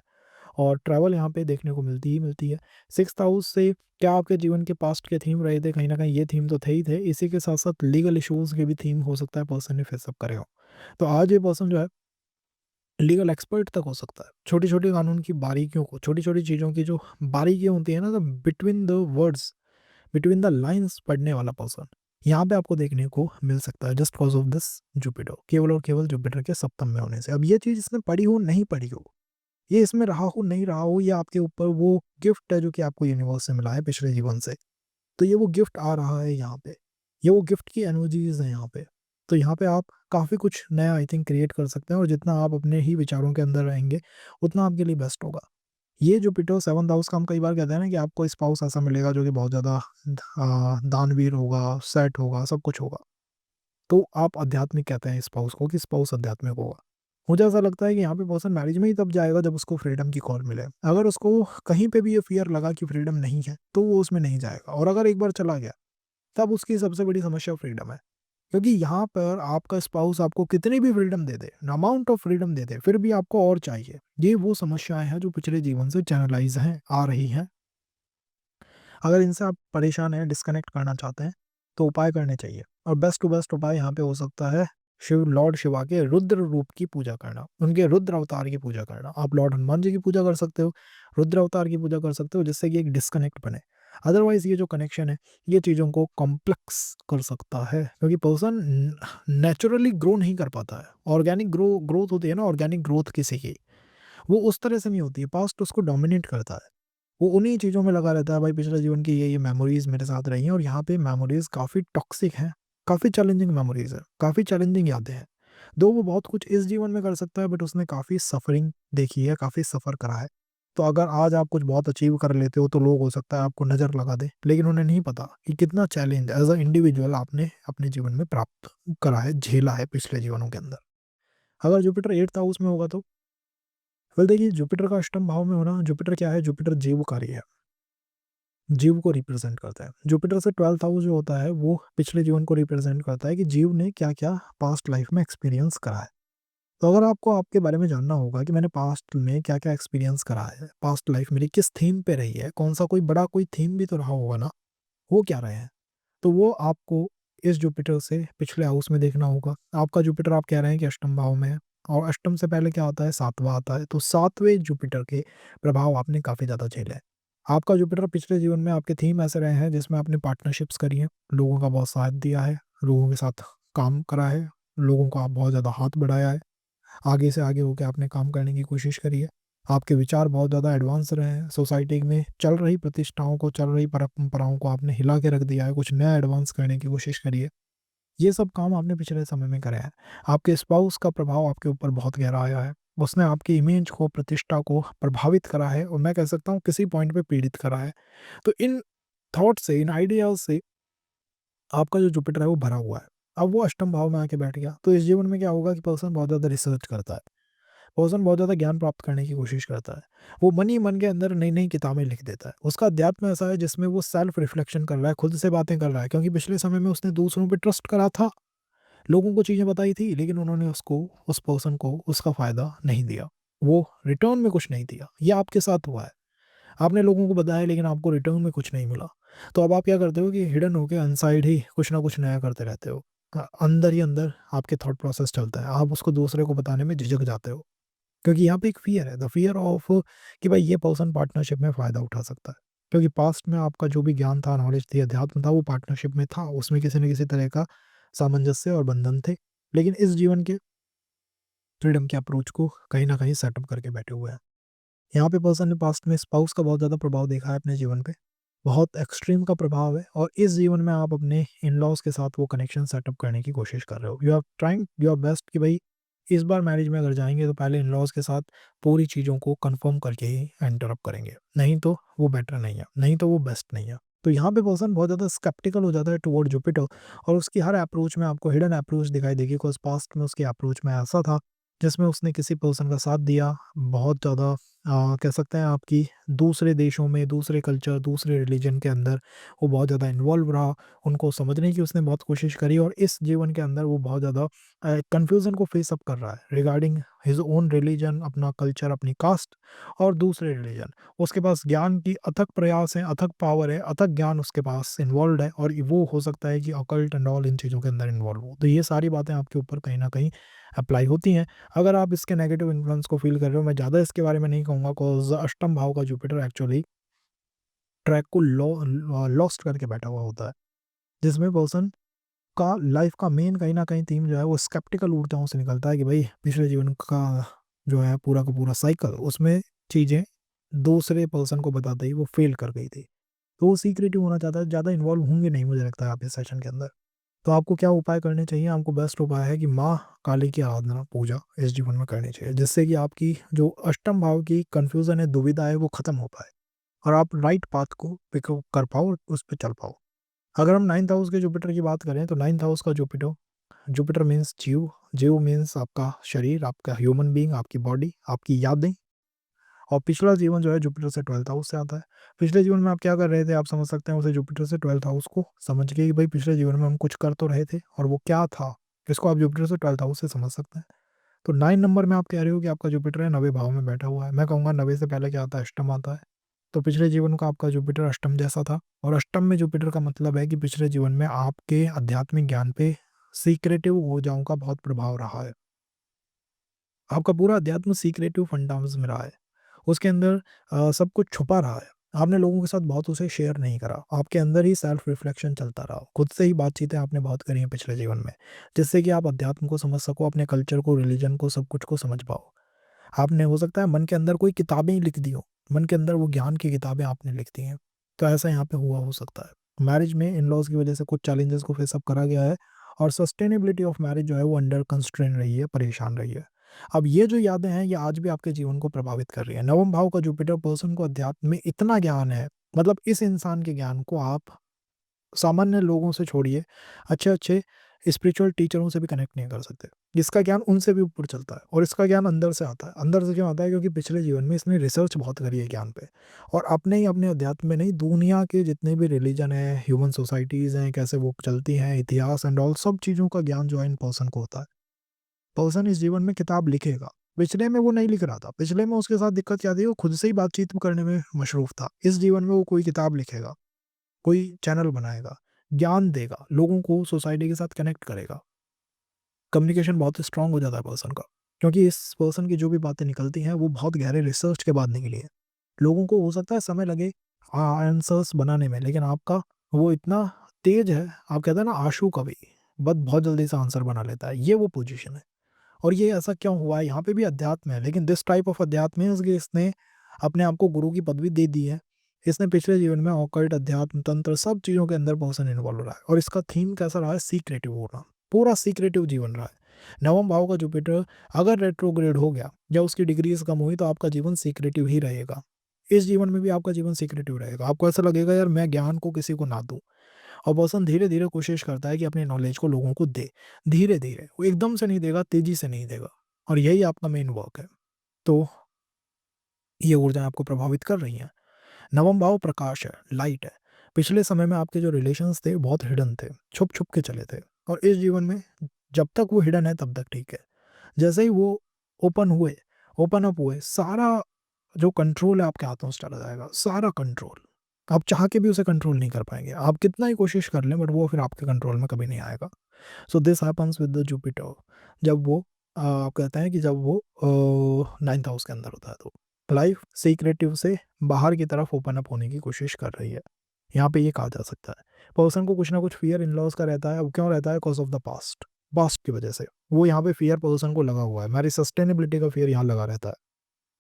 और ट्रैवल यहाँ पे देखने को मिलती ही मिलती है। 6th हाउस से क्या आपके जीवन के पास्ट के थीम रहे थे? कहीं न कहीं ये थीम तो थे ही थे। इसी के साथ-साथ लीगल इश्यूज़ के भी थीम हो सकता है पर्सन ने फेस अप करे हों। तो आज ये पर्सन जो है लीगल एक्सपर्ट तक हो सकता है। छोटी-छोटी कानून की बारीकियों को, छोटी-छोटी चीज़ों की जो बारीकियाँ होती हैं ना, तो between the words, between the lines पढ़ने वाला पर्सन, यहाँ पे आपको देखने को मिल सकता है just because of this Jupiter, केवल और केवल जुपिटर के सप्तम में होने से। अब ये चीज़ इसने पढ़ी हो, नहीं पढ़ी हो, ये इसमें रहा हो, नहीं रहा हो, ये आपके ऊपर वो गिफ्ट है जो कि आपको यूनिवर्स से मिला है पिछले जीवन से। तो ये वो गिफ्ट आ रहा है यहाँ पे। ये वो गिफ्ट की एनर्जीज़ हैं यहाँ पे। तो यहाँ पे आप काफ़ी कुछ नया आई थिंक क्रिएट कर सकते हैं और जितना आप अपने ही विचारों के अंदर रहेंगे, उतना आपके लिए बेस्ट होगा। ये जुपिटर 7th हाउस का हम कई बार कहते हैं ना कि आपको स्पाउस ऐसा मिलेगा जो कि बहुत ज़्यादा दानवीर होगा, सेट होगा, सब कुछ होगा। तो आप आध्यात्मिक कहते हैं स्पाउस को कि स्पाउस आध्यात्मिक होगा। मुझे ऐसा लगता है कि यहाँ पे पर्सन मैरिज में ही तब जाएगा जब उसको फ्रीडम की कॉल मिले। अगर उसको कहीं पे भी ये फ़ियर लगा कि फ्रीडम नहीं है, तो वो उसमें नहीं जाएगा, और अगर एक बार चला गया, तब उसकी सबसे बड़ी समस्या फ्रीडम है। क्योंकि यहाँ पर आपका स्पाउस आपको कितनी भी फ्रीडम दे दे, अमाउंट ऑफ फ्रीडम दे दे, फिर भी आपको और चाहिए। ये वो समस्याएँ हैं जो पिछले जीवन से चैनलाइज़ हैं, आ रही हैं। अगर इनसे आप परेशान हैं, डिस्कनेक्ट करना चाहते हैं, तो उपाय करने चाहिए, और बेस्ट टू बेस्ट उपाय यहाँ पे हो सकता है शिव लॉर्ड शिवा के रुद्र रूप की पूजा करना, उनके रुद्र अवतार की पूजा करना। आप लॉर्ड हनुमान जी की पूजा कर सकते हो, रुद्र अवतार की पूजा कर सकते हो, जिससे कि एक डिस्कनेक्ट बने। अदरवाइज़ ये जो कनेक्शन है, ये चीज़ों को कॉम्प्लेक्स कर सकता है, क्योंकि पर्सन नेचुरली ग्रो नहीं कर पाता है। ऑर्गेनिक ग्रोथ होती है ना, ऑर्गेनिक ग्रोथ किसी की, वो उस तरह से नहीं होती है, पास्ट उसको डोमिनेट करता है। वो उन्हीं चीज़ों में लगा रहता है, भाई पिछले जीवन की ये मेमोरीज़ मेरे साथ रही हैं, और यहाँ पे मेमोरीज़ काफ़ी टॉक्सिक हैं, काफ़ी चैलेंजिंग मेमोरीज़ हैं, काफ़ी चैलेंजिंग यादें हैं। दो वो बहुत कुछ इस जीवन में कर सकता है, बट उसने काफ़ी सफ़रिंग देखी है, काफ़ी सफ़र करा है। तो अगर आज आप कुछ बहुत अचीव कर लेते हो, तो लोग हो सकता है आपको नज़र लगा दें, लेकिन उन्हें नहीं पता कि कितना चैलेंज एज़ अ इंडिविजुअल आपने अपने जीवन में प्राप्त करा है, झेला है पिछले जीवनों के अंदर। अगर जुपिटर 8th हाउस में होगा तो वेल देखिए, जुपिटर का अष्टम भाव में होना, जुपिटर क्या है? जुपिटर जीवकारी है। जीव को रिप्रेजेंट करता है। जुपिटर से 12th हाउस जो होता है, वो पिछले जीवन को रिप्रेजेंट करता है कि जीव ने क्या-क्या पास्ट लाइफ में एक्सपीरियंस करा है। तो अगर आपको आपके बारे में जानना होगा कि मैंने पास्ट में क्या-क्या एक्सपीरियंस करा है, पास्ट लाइफ मेरी किस थीम पे रही है, कौन-सा कोई बड़ा कोई थीम भी तो रहा होगा ना, वो क्या रहे हैं? तो वो आपको इस जुपिटर से पिछले हाउस में देखना होगा। आपका जुपिटर आप कह रहे हैं कि अष्टम भाव में है, और अष्टम से पहले क्या आता है? 7वाँ आता है। तो 7वें जुपिटर के प्रभाव आपने काफ़ी ज़्यादा झेले हैं। आपका जुपिटर पिछले जीवन में आपके थीम ऐसे रहे हैं जिसमें आपने पार्टनरशिप्स करी हैं, लोगों का बहुत साथ दिया है, लोगों के साथ काम करा है, लोगों का आप बहुत ज़्यादा हाथ बढ़ाया है। आगे से आगे होके आपने काम करने की कोशिश करी है। आपके विचार बहुत ज़्यादा एडवांस रहे हैं। सोसाइटी में चल रही प्रतिष्ठाओं को, चल रही परंपराओं को आपने हिला के रख दिया है, कुछ नया एडवांस करने की कोशिश करी है। ये सब काम आपने पिछले समय में करे हैं। आपके स्पाउस का प्रभाव आपके ऊपर बहुत गहरा आया है। उसने आपकी इमेज को, प्रतिष्ठा को प्रभावित करा है, और मैं कह सकता हूँ किसी पॉइंट पे पीड़ित करा है। तो इन थॉट से, इन आइडियाज़ से आपका जो जुपिटर है वो भरा हुआ है। अब वो अष्टम भाव में आके बैठ गया, तो इस जीवन में क्या होगा कि पर्सन बहुत ज़्यादा रिसर्च करता है। पर्सन बहुत ज़्यादा ज्ञान प्राप्त करने की कोशिश करता है। वो मन ही मन के अंदर नई-नई किताबें लिख देता है। उसका अध्यात्म ऐसा है जिसमें वो सेल्फ रिफ्लेक्शन कर रहा है, खुद से बातें कर रहा है, क्योंकि पिछले समय में उसने दूसरों पे ट्रस्ट करा था। लोगों को चीज़ें बताई थी, लेकिन उन्होंने उसको, उस पर्सन को उसका फ़ायदा नहीं दिया। वो रिटर्न में कुछ नहीं दिया। ये आपके साथ हुआ है। आपने लोगों को बताया, लेकिन आपको रिटर्न में कुछ नहीं मिला। तो अब आप क्या करते हो कि हिडन होके अनसाइड ही कुछ ना कुछ नया करते रहते हो। अंदर ही अंदर आपके थॉट प्रोसेस चलता है। आप उसको दूसरे को बताने में झिझक जाते हो। क्योंकि यहाँ पे एक फ़ियर है, द फ़ियर ऑफ कि भाई ये पर्सन पार्टनरशिप में फ़ायदा उठा सकता है। क्योंकि पास्ट में आपका जो भी ज्ञान था, नॉलेज थी, अध्यात्म था, वो पार्टनरशिप में था। उसमें किसी न किसी तरह का सामंजस्य और बंधन थे। लेकिन इस जीवन के फ्रीडम के अप्रोच को कहीं न कहीं सेटअप करके बैठे हुए हैं। यहाँ पे पर्सन ने पास्ट में स्पाउस का बहुत ज़्यादा प्रभाव देखा है अपने जीवन पे। बहुत एक्सट्रीम का प्रभाव है, और इस जीवन में आप अपने इन-लॉज़ के साथ वो कनेक्शन सेटअप करने की कोशिश कर रहे हो। You are trying your best कि भई इस बार मैरिज में अगर जाएँगे तो पहले इन-लॉज़ के साथ पूरी चीज़ों को कन्फर्म करके ही एंटर अप करेंगे। नहीं तो वो बेटर नहीं है, नहीं तो वो बेस्ट नहीं है। तो यहाँ पे पर्सन बहुत ज़्यादा स्केप्टिकल हो जाता है टुवर्ड जुपिटर, और उसकी हर अप्रोच में आपको हिडन अप्रोच दिखाई देगी, बिकॉज़ पास्ट में उसकी अप्रोच में ऐसा था जिसमें उसने किसी पर्सन का साथ दिया, बहुत ज़्यादा कह सकते हैं आपकी दूसरे देशों में, दूसरे कल्चर, दूसरे रिलीजन के अंदर वो बहुत ज़्यादा इन्वॉल्व रहा, उनको समझने की उसने बहुत कोशिश करी, और इस जीवन के अंदर वो बहुत ज़्यादा कन्फ्यूज़न को फेस अप कर रहा है रिगार्डिंग हिज़ ओन रिलीजन, अपना कल्चर, अपनी कास्ट और दूसरे रिलीजन। उसके पास ज्ञान की अथक प्रयास है, अथक पावर है, अथक ज्ञान उसके पास इन्वॉल्व्ड है, और वो हो सकता है कि ऑकल्ट एंड ऑल इन चीज़ों के अंदर इन्वॉल्व हो। तो ये सारी बातें आपके ऊपर कहीं न कहीं अप्लाई होती हैं। अगर आप इसके नेगेटिव इन्फ्लुएंस को फ़ील कर रहे हो, मैं ज़्यादा इसके बारे में नहीं कहूँगा, बिकॉज़ अष्टम भाव का जुपिटर एक्चुअली ट्रैक को लॉस्ट करके बैठा हुआ होता है, जिसमें पर्सन का लाइफ़ का मेन कहीं न कहीं थीम जो है वो स्केप्टिकल ऊर्जाओं से निकलता है कि भई पिछले जीवन का जो है पूरा का पूरा साइकिल, उसमें चीज़ें दूसरे पर्सन को बताते ही वो फ़ेल कर गई थी। तो वो सीक्रेटिव होना चाहता है, ज़्यादा इन्वॉल्व होंगे नहीं, मुझे लगता है आप इस सेशन के अंदर। तो आपको क्या उपाय करने चाहिए? आपको बेस्ट उपाय है कि माँ काली की आराधना, पूजा इस जीवन में करनी चाहिए, जिससे कि आपकी जो अष्टम भाव की कन्फ्यूज़न है, दुविधा है, वो खत्म हो पाए, और आप राइट पाथ को पिक अप कर पाओ और उस पे चल पाओ। अगर हम 9th हाउस के जुपिटर की बात करें, तो 9th हाउस का जुपिटर जुपिटर मीन्स जीव, जीव मीन्स आपका शरीर, आपका ह्यूमन बीइंग, आपकी बॉडी, आपकी यादें। और पिछला जीवन जो है जुपिटर से 12th हाउस से आता है। पिछले जीवन में आप क्या कर रहे थे, आप समझ सकते हैं उसे जुपिटर से 12th हाउस को समझ के कि भाई पिछले जीवन में हम कुछ कर तो रहे थे और वो क्या था, इसको आप जुपिटर से 12th हाउस से समझ सकते हैं। तो 9 नंबर में आप कह रहे हो कि आपका जुपिटर है 9वें भाव में बैठा हुआ है। मैं कहूँगा 9वें से पहले क्या आता है, अष्टम आता है। तो पिछले जीवन का आपका जुपिटर अष्टम जैसा था, और अष्टम में जुपिटर का मतलब है कि पिछले जीवन में आपके आध्यात्मिक ज्ञान पे सीक्रेटिव ऊर्जाओं का बहुत प्रभाव रहा है। आपका पूरा अध्यात्म सीक्रेटिव फंडामेंटल्स में रहा है। उसके अंदर सब कुछ छुपा रहा है। आपने लोगों के साथ बहुत उसे शेयर नहीं करा। आपके अंदर ही सेल्फ रिफ्लेक्शन चलता रहा। खुद से ही बातचीतें आपने बहुत करी हैं पिछले जीवन में, जिससे कि आप अध्यात्म को समझ सको, अपने कल्चर को, रिलीजन को, सब कुछ को समझ पाओ। आपने हो सकता है मन के अंदर कोई किताबें ही लिख दी हो, मन के अंदर वो ज्ञान की किताबें आपने लिख दी हैं। तो ऐसा यहाँ पे हुआ हो सकता है। मैरिज में इन-लॉज़ की वजह से कुछ चैलेंजेस को फेस अप करा गया है, और सस्टेनेबिलिटी ऑफ मैरिज जो है वो अंडर कंस्ट्रेंट रही है, परेशान रही है। अब ये जो यादें हैं ये आज भी आपके जीवन को प्रभावित कर रही हैं। नवम भाव का जुपिटर पर्सन को अध्यात्म में इतना ज्ञान है, मतलब इस इंसान के ज्ञान को आप सामान्य लोगों से छोड़िए, अच्छे-अच्छे स्पिरिचुअल टीचरों से भी कनेक्ट नहीं कर सकते। इसका ज्ञान उनसे भी ऊपर चलता है, और इसका ज्ञान अंदर से आता है। अंदर से क्यों आता है? क्योंकि पिछले जीवन में इसने रिसर्च बहुत करी है ज्ञान पे, और अपने ही अपने अध्यात्म में नहीं, दुनिया के जितने भी रिलीजन हैं, ह्यूमन सोसाइटीज़ हैं, कैसे वो चलती हैं, इतिहास एंड ऑल, सब चीज़ों का ज्ञान जो है इन पर्सन को होता है। पर्सन इस जीवन में किताब लिखेगा। पिछले में वो नहीं लिख रहा था। पिछले में उसके साथ दिक्कत क्या थी? वो खुद से ही बातचीत करने में मशरूफ़ था। इस जीवन में वो कोई किताब लिखेगा, कोई चैनल बनाएगा, ज्ञान देगा, लोगों को सोसाइटी के साथ कनेक्ट करेगा। कम्युनिकेशन बहुत स्ट्रॉन्ग हो जाता है पर्सन का, क्योंकि इस पर्सन की जो भी बातें निकलती हैं, वो बहुत गहरे रिसर्च के बाद निकली हैं। लोगों को हो सकता है समय लगे आंसर्स बनाने में, लेकिन आपका वो इतना तेज़ है, आप कहते हैं ना आशु कवि, बस बहुत जल्दी से आंसर बना लेता है, ये वो पोजीशन है। और ये ऐसा क्यों हुआ है? यहाँ पे भी अध्यात्म है, लेकिन दिस टाइप ऑफ अध्यात्म है कि इसने अपने आप को गुरु की पदवी दे दी है। इसने पिछले जीवन में ऑकल्ट, अध्यात्म, तंत्र, सब चीज़ों के अंदर पर्सन इन्वॉल्व रहा है, और इसका थीम कैसा रहा है? सीक्रेटिव होना। पूरा सीक्रेटिव जीवन रहा है। नवम भाव का जुपिटर अगर रेट्रोग्रेड हो गया या उसकी डिग्रीज कम हुई, तो आपका जीवन सीक्रेटिव ही रहेगा। इस जीवन में भी आपका जीवन सीक्रेटिव रहेगा। आपको ऐसा लगेगा यार मैं ज्ञान को किसी को ना दूँ, और पर्सन धीरे-धीरे कोशिश करता है कि अपनी नॉलेज को लोगों को दे। धीरे-धीरे, वो एकदम से नहीं देगा, तेज़ी से नहीं देगा, और यही आपका मेन वर्क है। तो ये ऊर्जाएँ आपको प्रभावित कर रही हैं। नवम भाव प्रकाश है, लाइट है। पिछले समय में आपके जो रिलेशंस थे बहुत हिडन थे, छुप-छुप के चले थे, और इस जीवन में जब तक वो हिडन है तब तक ठीक है। जैसे ही वो ओपन हुए, ओपन अप हुए, सारा जो कंट्रोल है आपके हाथों से चला जाएगा, सारा कंट्रोल। आप चाह के भी उसे कंट्रोल नहीं कर पाएँगे। आप कितना ही कोशिश कर लें, बट वो फिर आपके कंट्रोल में कभी नहीं आएगा। So this happens with the Jupiter, जब वो आप कहते हैं कि जब वो 9th हाउस के अंदर होता है, तो लाइफ सीक्रेटिव से बाहर की तरफ ओपन अप होने की कोशिश कर रही है। यहाँ पे ये कहा जा सकता है। पर्सन को कुछ ना कुछ फ़ियर इन-लॉज़ का रहता है। वो क्यों रहता है? Because of the past. Past की वजह से। वो यहाँ पे फ़ियर पर्सन को लगा हुआ है। मेरी सस्टेनेबिलिटी का फ़ियर यहाँ लगा रहता है।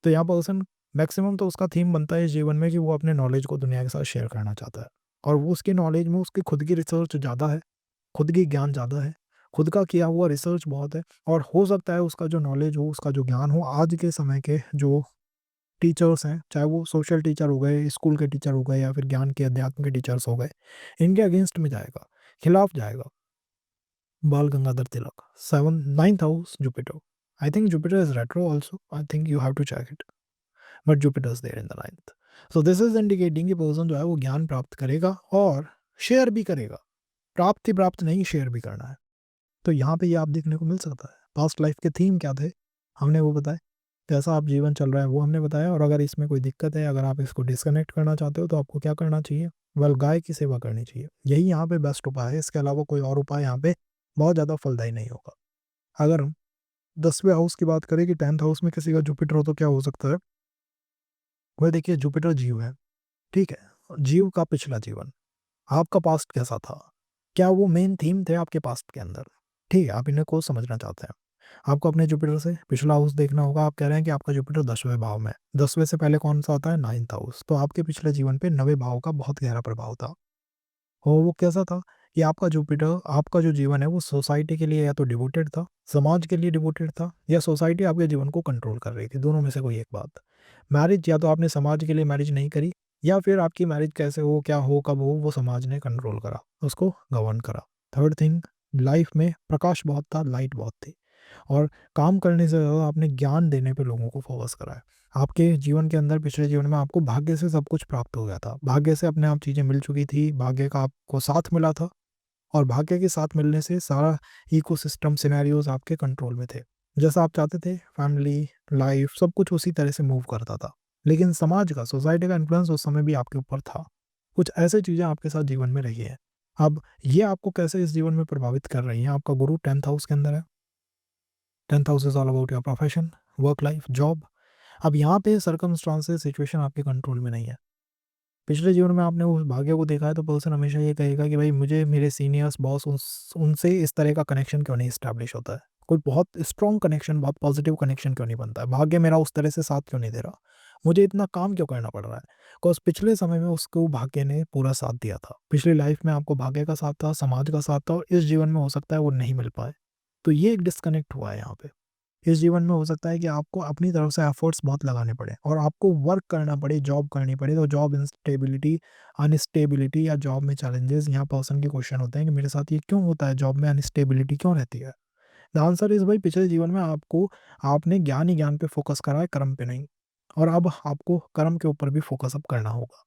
तो यहाँ पर्सन मैक्सिमम तो उसका थीम बनता है इस जीवन में कि वो अपने नॉलेज को दुनिया के साथ शेयर करना चाहता है। और वो उसकी नॉलेज में उसकी खुद की रिसर्च ज़्यादा है, खुद की ज्ञान ज़्यादा है, खुद का किया हुआ रिसर्च बहुत है, और हो सकता है उसका जो नॉलेज हो, उसका जो ज्ञान हो, आज के समय के जो टीचर्स हैं, चाहे वो सोशल टीचर हो गए, स्कूल के टीचर हो गए, या फिर ज्ञान के, अध्यात्म के टीचर्स हो गए, इनके अगेंस्ट में जाएगा, खिलाफ जाएगा। Bal Gangadhar Tilak, 9th house Jupiter. I think Jupiter is retro also, I think you have to check it, but Jupiter is there in the 9th। So this is indicating कि पर्सन जो है वो ज्ञान प्राप्त करेगा और शेयर भी करेगा। प्राप्त ही प्राप्त नहीं, शेयर भी करना है। तो यहाँ पे ये आप देखने को मिल सकता है। पास्ट लाइफ के थीम क्या थे, हमने वो बताए। कैसा आप जीवन चल रहा है वो हमने बताया, और अगर इसमें कोई दिक्कत है, अगर आप इसको डिस्कनेक्ट करना चाहते हो, तो आपको क्या करना चाहिए? वेल, गाय की सेवा करनी चाहिए। यही यहाँ पे बेस्ट उपाय है। इसके अलावा कोई और उपाय यहाँ पे बहुत ज़्यादा फलदायी नहीं होगा। अगर हम 10वें हाउस की बात करें कि 10th हाउस में किसी का जुपिटर हो तो क्या हो सकता है? वह देखिए, जुपिटर जीव है, ठीक है? जीव का पिछला जीवन, आपका पास्ट कैसा था? क्या वो मेन थीम थे आपके पास्ट के अंदर? ठीक है, आप इन्हें को समझना चाहते हैं। आपको अपने जुपिटर से पिछला हाउस देखना होगा। आप कह रहे हैं कि आपका जुपिटर 10वें भाव में है। 10वें से पहले कौन-सा आता है? 9th house. तो आपके पिछले जीवन पे 9वें भाव का बहुत गहरा प्रभाव था। और वो कैसा था कि आपका जुपिटर, आपका जो जीवन है वो सोसाइटी के लिए या तो डिवोटेड था, समाज के लिए डिवोटेड था, या सोसाइटी आपके जीवन को कंट्रोल कर रही थी, दोनों में से कोई एक बात। मैरिज, या तो आपने समाज के लिए मैरिज नहीं करी, या फिर आपकी मैरिज कैसे हो, क्या हो, कब हो, वो समाज ने कंट्रोल करा, उसको गवर्न करा। थर्ड थिंग, लाइफ में प्रकाश बहुत था, लाइट बहुत थी। और काम करने से ज़्यादा आपने ज्ञान देने पे लोगों को फ़ोकस करा है। आपके जीवन के अंदर पिछले जीवन में आपको भाग्य से सब कुछ प्राप्त हो गया था। भाग्य से अपने आप चीज़ें मिल चुकी थी, भाग्य का आपको साथ मिला था और भाग्य के साथ मिलने से सारा इकोसिस्टम सिनेरियोज़ आपके कंट्रोल में थे। जैसा आप चाहते थे फैमिली, लाइफ़ सब कुछ उसी तरह से मूव करता था। लेकिन समाज का, सोसाइटी का इन्फ्लुएंस उस समय भी आपके ऊपर था। कुछ ऐसी चीज़ें आपके साथ जीवन में रही हैं। अब ये आपको कैसे इस जीवन में प्रभावित कर रही हैं? आपका गुरु 10th हाउस के अंदर है। 10th house is all about your profession, work life, job. अब यहाँ पे सर्कमस्टांसेस, सिचुएशन आपके कंट्रोल में नहीं है। पिछले जीवन में आपने उस भाग्य को देखा है तो पर्सन हमेशा ये कहेगा कि भाई मुझे मेरे सीनियर्स, बॉस उनसे इस तरह का कनेक्शन क्यों नहीं एस्टैब्लिश होता है? कोई बहुत स्ट्रॉन्ग कनेक्शन, बहुत पॉजिटिव कनेक्शन क्यों नहीं बनता है? भाग्य मेरा उस तरह से साथ क्यों नहीं दे रहा? मुझे इतना काम क्यों करना पड़ रहा है? बिकॉज़ पिछले समय में उसको भाग्य ने पूरा साथ दिया था। पिछली लाइफ में आपको भाग्य का साथ था, समाज का साथ था और इस जीवन में हो सकता है वो नहीं मिल पाए। तो ये एक डिस्कनेक्ट हुआ है यहाँ पे। इस जीवन में हो सकता है कि आपको अपनी तरफ से एफर्ट्स बहुत लगाने पड़े और आपको वर्क करना पड़े, जॉब करनी पड़े, तो जॉब इंस्टेबिलिटी, अनस्टेबिलिटी या जॉब में चैलेंजेस, यहाँ पर्सन के क्वेश्चन होते हैं कि मेरे साथ ये क्यों होता है, जॉब में अनस्टेबिलिटी क्यों रहती है? द आंसर इज़ भाई पिछले जीवन में आपको आपने ज्ञान ही ज्ञान पे फोकस करा है, कर्म पे नहीं। और अब आपको कर्म के ऊपर भी फोकस अब करना होगा।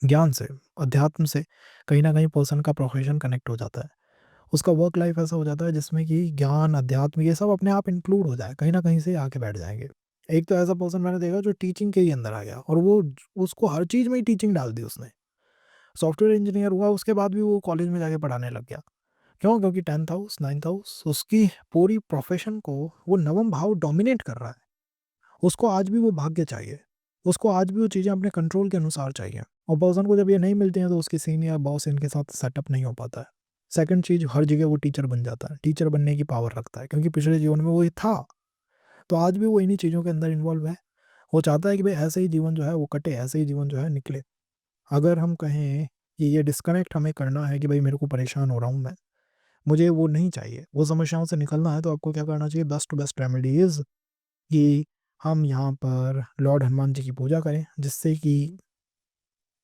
ज्ञान से, अध्यात्म से कहीं न कहीं पर्सन का प्रोफेशन कनेक्ट हो जाता है। उसका वर्क लाइफ ऐसा हो जाता है जिसमें कि ज्ञान, अध्यात्म ये सब अपने आप इंक्लूड हो जाए, कहीं न कहीं से आके बैठ जाएँगे। एक तो ऐसा पर्सन मैंने देखा जो टीचिंग के ही अंदर आ गया और वो उसको हर चीज़ में ही टीचिंग डाल दी उसने। सॉफ्टवेयर इंजीनियर हुआ उसके बाद भी वो कॉलेज में जाके पढ़ाने लग गया। क्यों? क्योंकि 10th हाउस, 9th हाउस उसकी पूरी प्रोफ़ेशन को वो नवम भाव डोमिनेट कर रहा है। उसको आज भी वो भाग्य चाहिए। उसको आज भी वो चीज़ें अपने कंट्रोल के अनुसार चाहिए और पर्सन को जब ये नहीं मिलती हैं तो उसके सीनियर, बॉस इनके साथ सेटअप नहीं हो पाता है। सेकंड चीज़, हर जगह वो टीचर बन जाता है। टीचर बनने की पावर रखता है क्योंकि पिछले जीवन में वो ये था। तो आज भी वो इन्हीं चीज़ों के अंदर इन्वॉल्व है। वो चाहता है कि भई ऐसे ही जीवन जो है वो कटे, ऐसे ही जीवन जो है निकले। अगर हम कहें कि ये डिस्कनेक्ट हमें करना है कि भई मेरे को परेशान हो रहा हूँ मैं, मुझे वो नहीं चाहिए। वो समस्याओं से निकलना है तो आपको क्या करना चाहिए? Best to best remedy is कि हम यहाँ पर लॉर्ड हनुमान जी की पूजा करें, जिससे कि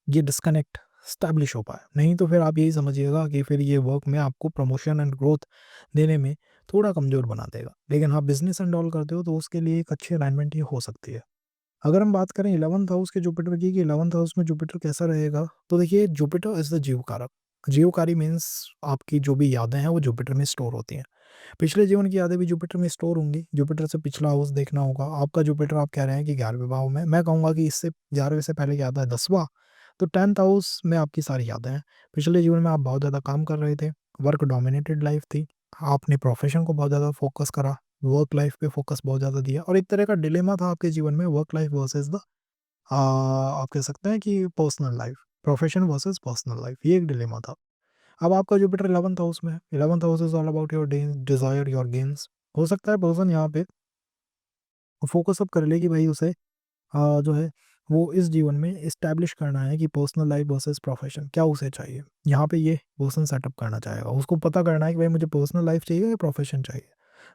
ये डिस्कनेक्ट एस्टैब्लिश हो पाए। नहीं तो फिर आप यही समझिएगा कि फिर ये वर्क में आपको प्रमोशन एंड ग्रोथ देने में थोड़ा कमज़ोर बना देगा। लेकिन हाँ, बिज़नेस एंड ऑल करते हो तो उसके लिए एक अच्छी अलाइनमेंट ये हो सकती है। अगर हम बात करें 11th हाउस के जुपिटर की कि 11th हाउस में जुपिटर कैसा रहेगा, तो देखिए जुपिटर इज़ द जीव कारक। जीवकारी मीन्स आपकी जो भी यादें हैं वो जुपिटर में स्टोर होती हैं। पिछले जीवन की यादें भी जुपिटर में स्टोर होंगी। जुपिटर से पिछला हाउस देखना होगा। आपका जुपिटर आप कह रहे हैं कि 11वें भाव में, मैं कहूँगा कि इससे 11वें से पहले क्या आता है 10वां। तो 10th हाउस में आपकी सारी यादें हैं। पिछले जीवन में आप बहुत ज़्यादा काम कर रहे थे, वर्क डोमिनेटेड लाइफ़ थी। आपने प्रोफ़ेशन को बहुत ज़्यादा फ़ोकस करा, वर्क लाइफ़ पे फ़ोकस बहुत ज़्यादा दिया और एक तरह का डिलेमा था आपके जीवन में वर्क लाइफ़ वर्सेस द आप कह सकते हैं कि personal life, profession versus personal life, ये एक डिलेमा था। अब आपका जुपिटर 11th हाउस में है। 11th house is all about your desire, your gains. हो सकता है पर्सन यहाँ पे फ़ोकस अब कर ले कि भाई उसे जो है वो इस जीवन में एस्टैब्लिश करना है कि पर्सनल लाइफ़ वर्सेस प्रोफ़ेशन क्या उसे चाहिए। यहाँ पे ये पर्सन सेटअप करना चाहेगा। उसको पता करना है कि भाई मुझे पर्सनल लाइफ़ चाहिए या प्रोफ़ेशन चाहिए?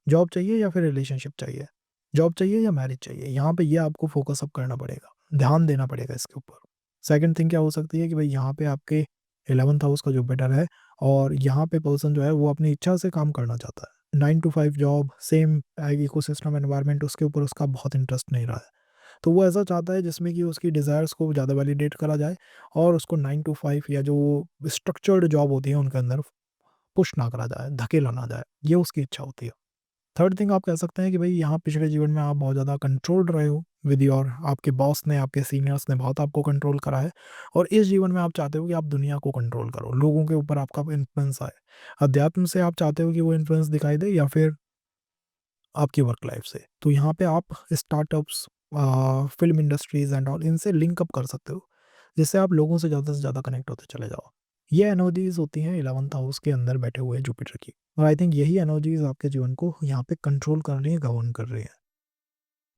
जॉब चाहिए या फिर रिलेशनशिप चाहिए? जॉब चाहिए या मैरिज चाहिए? यहाँ पे ये आपको फ़ोकस अप करना पड़ेगा। ध्यान देना पड़ेगा इसके ऊपर। सेकंड थिंग क्या हो सकती है कि भाई यहाँ पे आपके 11th हाउस का जो बेटर है और यहाँ पे पर्सन जो है वो अपनी इच्छा से काम करना चाहता है। 9 to 5 job, same ecosystem environment उसके ऊपर उसका बहुत इंटरेस्ट नहीं रहा है। तो वो ऐसा चाहता है जिसमें कि उसकी डिज़ायर्स को ज़्यादा वैलिडेट करा जाए और उसको 9 टू 5 या जो स्ट्रक्चर्ड जॉब होती है उनके अंदर पुश ना करा जाए, धकेला ना जाए। ये उसकी इच्छा होती है। थर्ड थिंग आप कह सकते हैं कि भई यहाँ पिछले जीवन में आप बहुत ज़्यादा कंट्रोल्ड रहे हो विद योर आपके बॉस ने, आपके सीनियर्स ने बहुत आपको कंट्रोल करा है और इस जीवन में आप चाहते हो कि आप दुनिया को कंट्रोल करो, लोगों के ऊपर आपका इन्फ्लुएंस आए। अध्यात्म से आप चाहते हो कि वो इन्फ्लुएंस दिखाई दे या फिर आपकी वर्क लाइफ से। तो यहाँ पे आप startups film industries and all इनसे लिंक अप कर सकते हो, जिससे आप लोगों से ज़्यादा कनेक्ट होते चले जाओ। ये एनर्जीज़ होती हैं 11th हाउस के अंदर बैठे हुए जुपिटर की और आई थिंक यही एनर्जीज़ आपके जीवन को यहाँ पे कंट्रोल कर रही हैं, गवर्न कर रही हैं।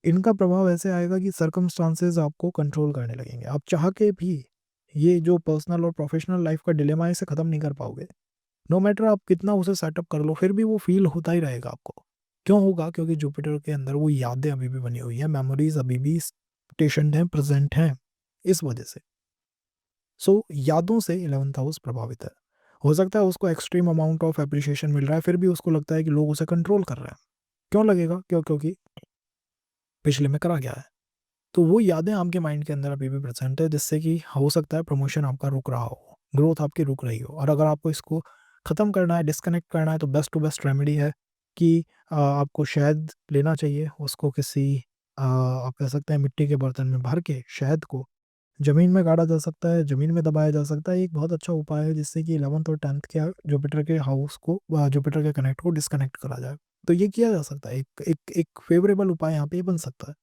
इनका प्रभाव ऐसे आएगा कि सर्कमस्टांसेस आपको कंट्रोल करने लगेंगे। आप चाह के भी ये जो पर्सनल और प्रोफ़ेशनल लाइफ़ का डिलेमा है इसे ख़त्म नहीं कर पाओगे। नो मैटर आप कितना उसे सेटअप कर लो, फिर भी वो फ़ील होता ही रहेगा आपको। क्यों होगा? क्योंकि जुपिटर के अंदर वो यादें अभी भी बनी हुई हैं, मेमोरीज़ अभी भी स्टेशन्ड हैं, प्रेज़ेंट हैं, इस वजह से। सो यादों से 11th हाउस प्रभावित है हो सकता है उसको एक्सट्रीम अमाउंट ऑफ एप्रिसिएशन मिल रहा है, फिर भी उसको लगता है कि लोग उसे कंट्रोल कर रहे हैं। क्यों लगेगा? क्योंकि पिछले में करा गया है। तो वो यादें आपके माइंड के अंदर अभी भी प्रेजेंट है, जिससे कि हो सकता है प्रमोशन आपका रुक रहा हो, ग्रोथ आपकी रुक रही हो। और अगर आपको इसको ख़त्म करना है, डिस्कनेक्ट करना है, तो बेस्ट टू बेस्ट रेमेडी है कि आपको शहद लेना चाहिए। उसको किसी आप कह सकते हैं मिट्टी के बर्तन में भर के शहद को ज़मीन में गाड़ा जा सकता है, ज़मीन में दबाया जा सकता है। एक बहुत अच्छा उपाय है जिससे कि 11th और 10th के जुपिटर के हाउस को जुपिटर के कनेक्ट को डिस्कनेक्ट करा जाए। तो ये किया जा सकता है, एक एक एक फ़ेवरेबल उपाय यहाँ पे बन सकता है।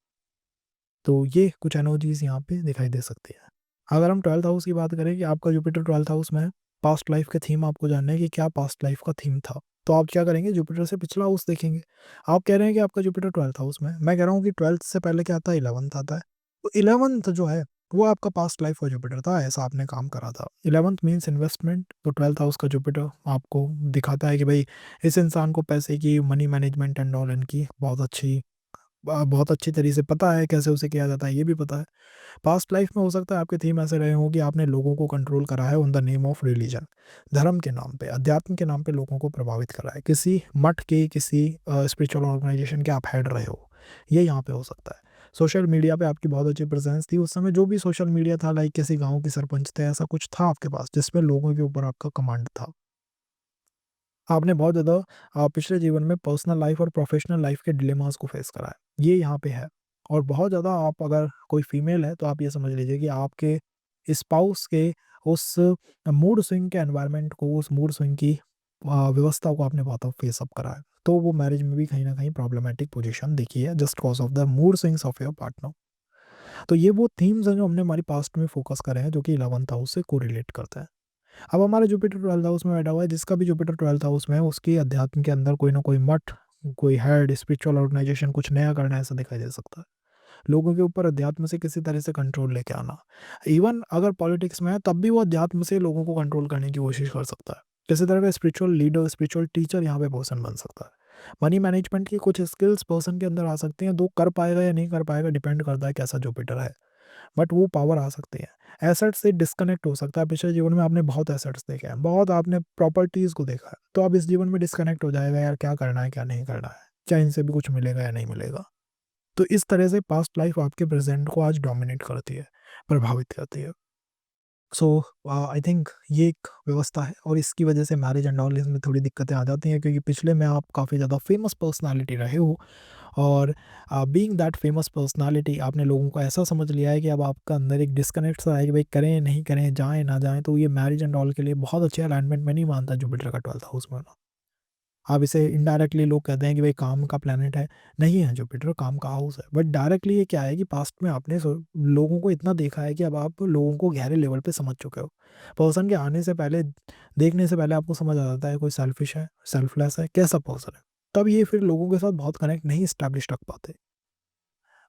तो ये कुछ एनर्जीज़ यहाँ पे दिखाई दे सकती है। अगर हम 12th हाउस की बात करें कि आपका जुपिटर 12th हाउस में है, पास्ट लाइफ़ के थीम आपको जानना है कि क्या पास्ट लाइफ़ का थीम था। तो आप क्या करेंगे, जुपिटर से पिछला हाउस देखेंगे। आप कह रहे हैं कि आपका जुपिटर 12th हाउस में है, मैं कह रहा हूँ कि 12th से पहले क्या आता है, 11th आता है। तो 11th जो है, वो आपका पास्ट लाइफ़ का जुपिटर था, ऐसा आपने काम करा था। 11th मीन्स इन्वेस्टमेंट, तो 12th हाउस का जुपिटर आपको दिखाता है कि भई इस इंसान को पैसे की, मनी मैनेजमेंट एंड ऑल इनकी बहुत अच्छी तरीके से पता है, कैसे उसे किया जाता है ये भी पता है। पास्ट लाइफ में हो सकता है आपके थीम ऐसे रहे हों कि आपने लोगों को कंट्रोल करा है on the name of religion, धर्म के नाम पे, अध्यात्म के नाम पे लोगों को प्रभावित करा है। किसी मठ के, किसी स्पिरिचुअल ऑर्गेनाइजेशन के आप हेड रहे हो, ये यहाँ पे हो सकता है। सोशल मीडिया पे आपकी बहुत अच्छी प्रेजेंस थी उस समय, जो भी सोशल मीडिया था, लाइक किसी गाँव के सरपंच थे, ऐसा कुछ था आपके पास जिसमें लोगों के ऊपर आपका कमांड था। आपने बहुत ज़्यादा पिछले जीवन में पर्सनल लाइफ और प्रोफेशनल लाइफ के डिलेमास को फेस करा है, ये यहाँ पे है। और बहुत ज़्यादा आप अगर कोई फीमेल है तो आप ये समझ लीजिए कि आपके स्पाउस के उस मूड स्विंग के एनवायरनमेंट को, उस मूड स्विंग की व्यवस्था को आपने बहुत फेस अप करा है। तो वो मैरिज में भी कहीं न कहीं प्रॉब्लमैटिक पोज़ीशन दिखी है just cause of the mood swings of your partner. तो ये वो थीम्स हैं जो हमने हमारी पास्ट में फोकस करे हैं, जो कि 11th हाउस से कोरिलेट करते हैं। अब हमारा जुपिटर 12th हाउस में बैठा हुआ है, जिसका भी जुपिटर 12th हाउस में है, उसकी अध्यात्म के अंदर कोई ना कोई मठ, कोई हेड, स्पिरिचुअल ऑर्गेनाइजेशन कुछ नया करना ऐसा दिखाई दे सकता है। लोगों के ऊपर अध्यात्म से किसी तरह से कंट्रोल लेके आना। इवन अगर पॉलिटिक्स में है तब भी वो अध्यात्म से लोगों को कंट्रोल करने की कोशिश कर सकता है। किसी तरह का स्पिरिचुअल लीडर, स्पिरिचुअल टीचर यहाँ पे पर्सन बन सकता है। मनी मैनेजमेंट की कुछ स्किल्स पर्सन के अंदर आ सकती हैं, 2 कर पाएगा या नहीं कर पाएगा डिपेंड करता है कैसा जुपिटर है। बट वो पावर आ सकती है। एसेट्स से डिस्कनेक्ट हो सकता है। पिछले जीवन में आपने बहुत एसेट्स देखे हैं, बहुत आपने प्रॉपर्टीज़ को देखा है। तो अब इस जीवन में डिस्कनेक्ट हो जाएगा, यार क्या करना है, क्या नहीं करना है? क्या इनसे भी कुछ मिलेगा या नहीं मिलेगा? तो इस तरह से पास्ट लाइफ आपके प्रेज़ेंट को आज डोमिनेट करती है, प्रभावित करती है। सो आई थिंक ये एक व्यवस्था है और इसकी वजह से मैरिज एंड ऑल इसमें थोड़ी दिक्कतें आ जाती हैं, क्योंकि पिछले में आप काफ़ी ज़्यादा फेमस पर्सनैलिटी रहे हो और बीइंग दैट फेमस पर्सनैलिटी आपने लोगों को ऐसा समझ लिया है कि अब आपका अंदर एक डिस्कनेक्ट सा है कि भाई करें नहीं करें, जाएँ ना जाएँ। तो ये मैरिज एंड ऑल के लिए बहुत अच्छे अलाइनमेंट मैं नहीं मानता जुपिटर का 12th हाउस में होना। अब इसे इनडायरेक्टली लोग कहते हैं कि भाई काम का प्लैनेट है, नहीं है, जुपिटर काम का हाउस है। बट डायरेक्टली ये क्या है कि पास्ट में आपने लोगों को इतना देखा है कि अब आप लोगों को गहरे लेवल पे समझ चुके हो। पर्सन के आने से पहले, देखने से पहले आपको समझ आ जाता है कोई सेल्फिश है, सेल्फलेस है, कैसा पर्सन है। तब ये फिर लोगों के साथ बहुत कनेक्ट नहीं एस्टैब्लिश रख पाते।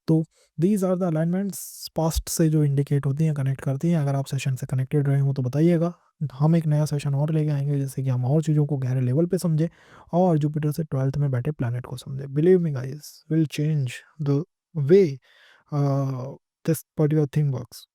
तो these are the alignments past से जो इंडिकेट होती हैं, कनेक्ट करती हैं। अगर आप सेशन से कनेक्टेड रहे हो तो बताइएगा। हम एक नया सेशन और लेके आएँगे जिससे कि हम और चीज़ों को गहरे लेवल पे समझें और जुपिटर से 12th में बैठे प्लैनेट को समझें। Believe me guys, will change the way this particular thing works.